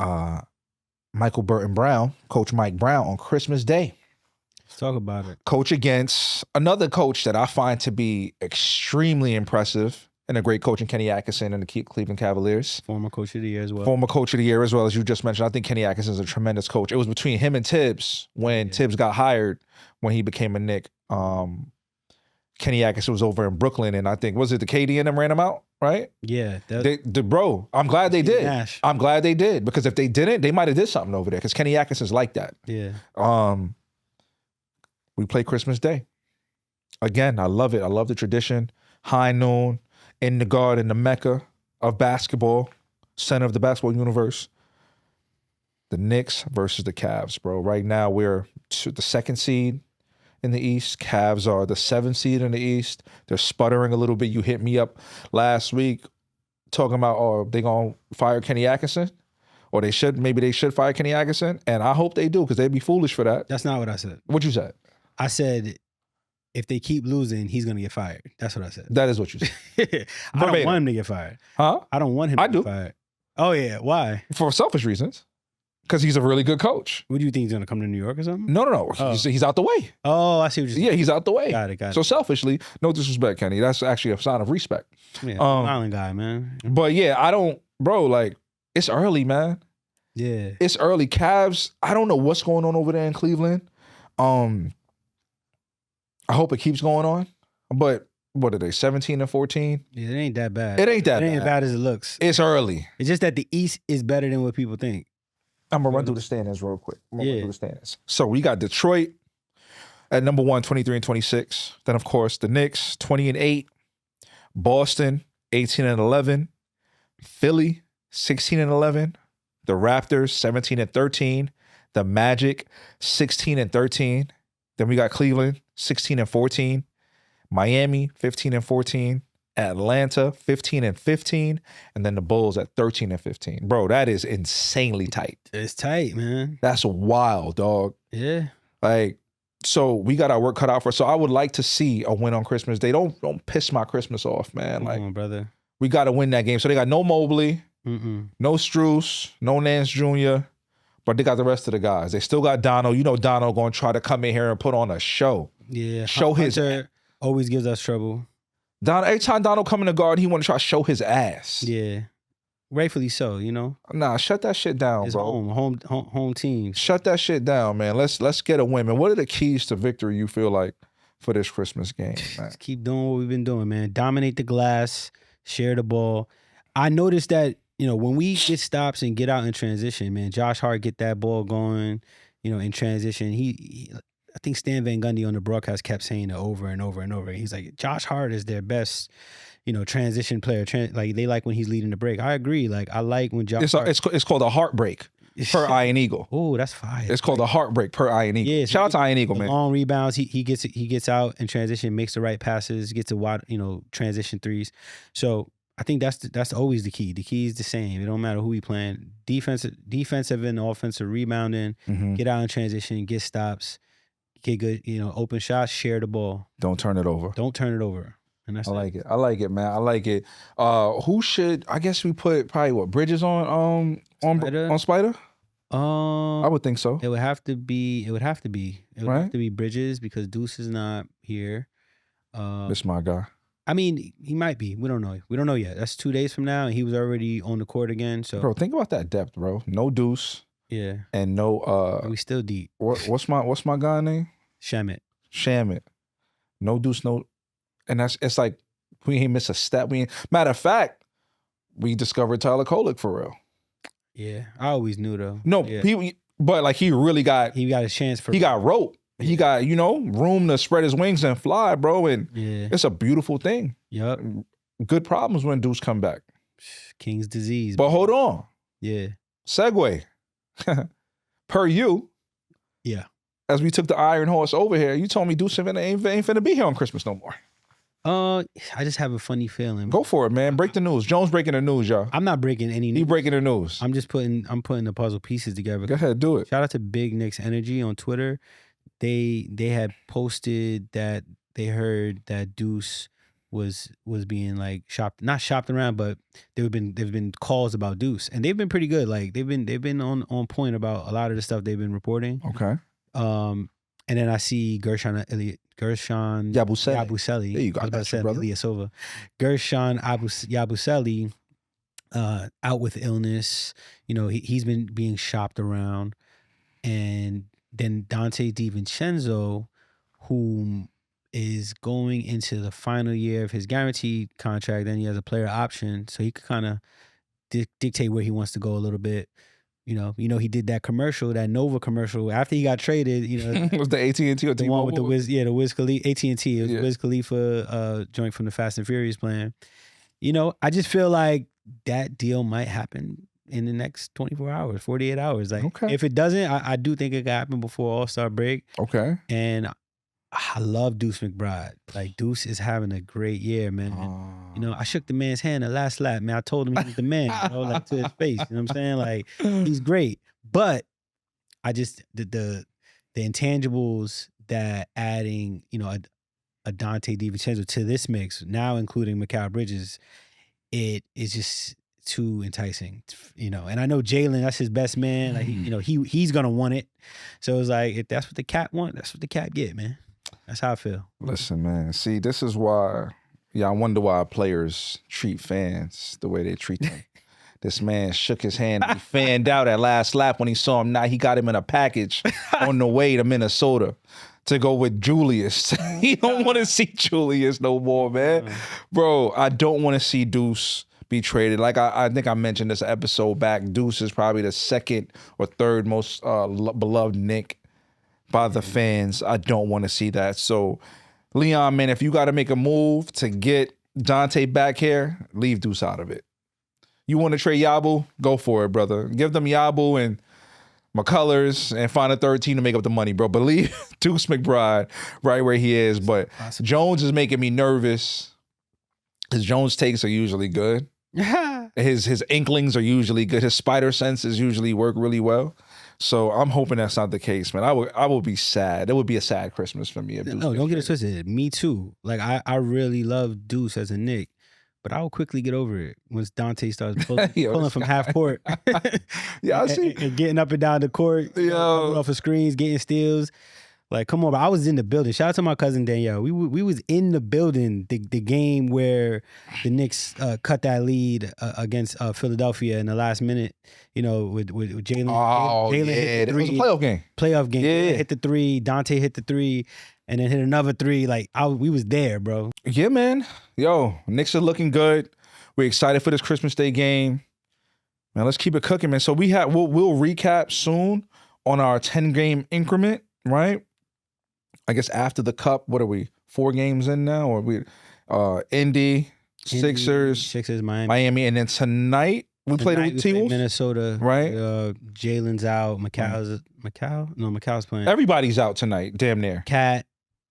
S1: Michael Burton Brown, Coach Mike Brown on Christmas Day.
S2: Let's talk about it.
S1: Coach against another coach that I find to be extremely impressive and a great coach in Kenny Atkinson and the Cleveland Cavaliers.
S2: Former coach of the year as well.
S1: Former coach of the year as well, as you just mentioned. I think Kenny Atkinson is a tremendous coach. It was between him and Tibbs when Tibbs got hired when he became a Knick. Kenny Atkinson was over in Brooklyn, and I think, was it the KD and them ran him out, right?
S2: Yeah.
S1: Bro, I'm glad they did.
S2: Nash.
S1: I'm glad they did, because if they didn't, they might have did something over there, because Kenny Atkinson's like that.
S2: Yeah.
S1: We play Christmas Day. Again, I love it. I love the tradition. High noon, in the garden, the Mecca of basketball, center of the basketball universe. The Knicks versus the Cavs, bro. Right now, we're the 2nd seed in the East. Cavs are the 7th seed in the East. They're sputtering a little bit. You hit me up last week talking about, oh, they gonna fire Kenny Atkinson? Or maybe they should fire Kenny Atkinson? And I hope they do, because they'd be foolish for that.
S2: That's not what I said.
S1: What you said?
S2: I said, if they keep losing, he's gonna get fired. That's what I said.
S1: That is what you said.
S2: I don't want him to get fired.
S1: Huh?
S2: I don't want him to get fired. Oh yeah, why?
S1: For selfish reasons. Because he's a really good coach.
S2: What do you think, he's going to come to New York or something?
S1: No.
S2: Oh.
S1: He's out the way.
S2: Oh, I see what you're saying.
S1: Yeah, he's out the way.
S2: Got it.
S1: So selfishly, no disrespect, Kenny. That's actually a sign of respect.
S2: Yeah, Island guy, man.
S1: But yeah, I don't, bro, like, it's early, man.
S2: Yeah.
S1: It's early. Cavs, I don't know what's going on over there in Cleveland, I hope it keeps going on. But what are they, 17 and 14?
S2: Yeah, it ain't that bad.
S1: It ain't that
S2: It ain't
S1: bad.
S2: as bad as it looks.
S1: It's early.
S2: It's just that the East is better than what people think.
S1: I'm gonna run through the standings real quick. Run through the standings. So we got Detroit at number 1, 23 and 26. Then of course the Knicks, 20 and 8. Boston, 18 and 11. Philly, 16 and 11. The Raptors, 17 and 13. The Magic, 16 and 13. Then we got Cleveland, 16 and 14. Miami, 15 and 14. Atlanta, 15 and 15. And then the Bulls at 13 and 15. Bro, that is insanely tight.
S2: It's tight, man.
S1: That's wild, dog.
S2: Yeah.
S1: Like, so we got our work cut out for us. So I would like to see a win on Christmas Day. Don't piss my Christmas off, man.
S2: Come
S1: like,
S2: on, brother.
S1: We got to win that game. So they got no Mobley, no Strus, no Nance Jr., but they got the rest of the guys. They still got Dono. You know Dono going to try to come in here and put on a show.
S2: Yeah.
S1: Show his...
S2: Hunter always gives us trouble.
S1: Every time Dono come in the guard, he want to try to show his ass.
S2: Yeah. Rightfully so, you know?
S1: Nah, shut that shit down,
S2: It's
S1: bro.
S2: home team.
S1: Shut that shit down, man. Let's get a win, man. What are the keys to victory you feel like for this Christmas game, man?
S2: Just keep doing what we've been doing, man. Dominate the glass, share the ball. I noticed that, you know, when we get stops and get out in transition, man, Josh Hart get that ball going, you know, in transition. He I think Stan Van Gundy on the broadcast kept saying it over and over and over. He's like, Josh Hart is their best, you know, transition player. Like they like when he's leading the break. I agree. Like I like when Josh.
S1: It's called a heartbreak per Iron Eagle.
S2: Oh, that's fire.
S1: It's called a heartbreak per Iron Eagle. Yeah, shout out to Iron Eagle, man.
S2: Long rebounds. He gets out in transition, makes the right passes, gets a wide, you know, transition threes. So I think that's always the key. The key is the same. It don't matter who we playing. Defensive and offensive rebounding. Get out in transition. Get stops. Get good. You know, open shots. Share the ball.
S1: Don't turn it over.
S2: Don't turn it over. And that's
S1: I like it. I like it, man. I like it. Who should? I guess we put probably Bridges on Spider. I would think so.
S2: It would have to be. It would have to be Bridges because Deuce is not here.
S1: This my guy.
S2: I mean, he might be. We don't know. We don't know yet. That's 2 days from now, and he was already on the court again. So,
S1: bro, think about that depth, bro. No Deuce.
S2: Yeah.
S1: And no.
S2: And we still deep.
S1: What's my guy name?
S2: Shamit.
S1: No Deuce. No. And it's like we ain't miss a step. Matter of fact, we discovered Tyler Kolek for real.
S2: Yeah, I always knew though.
S1: No,
S2: yeah.
S1: but like he got
S2: a chance for.
S1: He got rope. He got, you know, room to spread his wings and fly, bro. And it's a beautiful thing.
S2: Yep.
S1: Good problems when Deuce come back.
S2: King's disease.
S1: But hold on.
S2: Yeah.
S1: Segue. Per you.
S2: Yeah.
S1: As we took the Iron Horse over here, you told me Deuce ain't finna be here on Christmas no more.
S2: I just have a funny feeling.
S1: Go for it, man. Break the news. Jones breaking the news, y'all.
S2: I'm not breaking any news.
S1: He breaking the news.
S2: I'm putting the puzzle pieces together.
S1: Go ahead, do it.
S2: Shout out to Big Nick's Energy on Twitter. They had posted that they heard that Deuce was being like not shopped around, but there've been calls about Deuce, and they've been pretty good. Like they've been on point about a lot of the stuff they've been reporting.
S1: Okay.
S2: And then I see Gershon Yabusele.
S1: There you go.
S2: I was about to say Ilyasova. Gershon Yabusele out with illness. You know, he's been being shopped around. And then Dante DiVincenzo, who is going into the final year of his guaranteed contract, then he has a player option, so he could kind of dictate where he wants to go a little bit. You know, he did that commercial, that Nova commercial after he got traded. You know,
S1: it was the AT&T or
S2: the one with the Wiz Khalifa, AT&T. It was Wiz Khalifa joint from the Fast and Furious plan. You know, I just feel like that deal might happen in the next 24 hours, 48 hours. Like, if it doesn't, I do think it could happen before All-Star break.
S1: Okay.
S2: And I love Deuce McBride. Like, Deuce is having a great year, man. You know, I shook the man's hand the last lap, man. I told him he was the man, you know, like to his face. You know what I'm saying? Like, he's great. But I just, the intangibles that adding, you know, a Dante DiVincenzo to this mix, now including Mikal Bridges, it is just too enticing, you know. And I know Jalen, that's his best man. Like, he's gonna want it. So it's like, if that's what the Cap want, that's what the Cap get, man. That's how I feel.
S1: Listen, man. See, this is why, I wonder why players treat fans the way they treat them. This man shook his hand. He fanned out at last lap when he saw him. Now he got him in a package on the way to Minnesota to go with Julius. He don't want to see Julius no more, man. Bro, I don't want to see Deuce be traded. Like I think I mentioned this episode back. Deuce is probably the second or third most beloved Knick by the fans. I don't want to see that. So, Leon, man, if you got to make a move to get Dante back here, leave Deuce out of it. You want to trade Yabu? Go for it, brother. Give them Yabu and McCullers and find a third team to make up the money, bro. But leave Deuce McBride right where he is. But Jones is making me nervous. His Jones takes are usually good. His inklings are usually good. His spider senses usually work really well. So I'm hoping that's not the case, man. I would be sad. It would be a sad Christmas for me. If Deuce
S2: don't get it twisted. Me too. Like I really love Deuce as a Knick. But I will quickly get over it once Dante starts pulling from half court.
S1: Yeah, I see.
S2: And getting up and down the court, coming off of screens, getting steals. Like, come on, bro. I was in the building. Shout out to my cousin Danielle. We was in the building the game where the Knicks cut that lead against Philadelphia in the last minute. You know, with Jalen.
S1: Oh,
S2: Jalen
S1: yeah.
S2: hit the three.
S1: It was a playoff game.
S2: Playoff game.
S1: Yeah.
S2: Hit the three. Dante hit the three. And then hit another three. Like, we was there, bro.
S1: Yeah, man. Yo, Knicks are looking good. We're excited for this Christmas Day game. Man, let's keep it cooking, man. So we'll recap soon on our 10-game increment, right? I guess after the Cup, what are we? 4 games in now? Or we Indy, Sixers, Miami, and then tonight we play the T-Wolves?
S2: Minnesota.
S1: Right.
S2: Jalen's out. Macau's playing.
S1: Everybody's out tonight, damn near.
S2: Cat.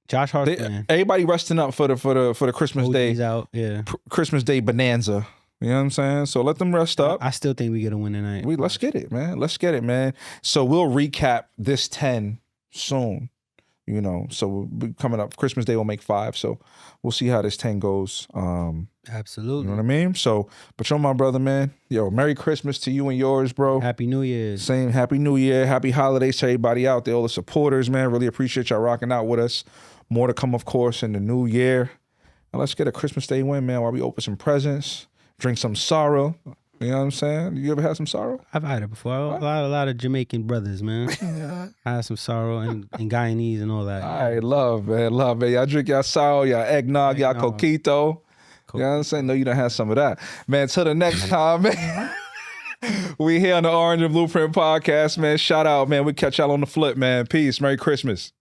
S2: Josh Hart's playing.
S1: Everybody resting up for the Christmas
S2: OG's
S1: Day.
S2: Out, yeah.
S1: Christmas Day bonanza. You know what I'm saying? So let them rest up.
S2: I still think we get a win tonight.
S1: Let's get it, man. Let's get it, man. So we'll recap this 10 soon. You know, so we'll coming up. Christmas Day will make 5. So we'll see how this 10 goes.
S2: Absolutely.
S1: You know what I mean? So, but you're my brother, man. Yo, Merry Christmas to you and yours, bro.
S2: Happy New Year.
S1: Same. Happy New Year. Happy holidays to everybody out there, all the supporters, man. Really appreciate y'all rocking out with us. More to come, of course, in the new year. And let's get a Christmas Day win, man, while we open some presents, drink some sorrow. You know what I'm saying? You ever had some sorrow?
S2: I've had it before. A lot of Jamaican brothers, man. I had some sorrow and Guyanese and all that.
S1: I love, man. Love, man. Y'all drink y'all sorrow, y'all eggnog, y'all coquito. You know what I'm saying? No, you don't have some of that. Man, till the next time, man. We here on the Orange and Blueprint podcast, man. Shout out, man. We catch y'all on the flip, man. Peace. Merry Christmas.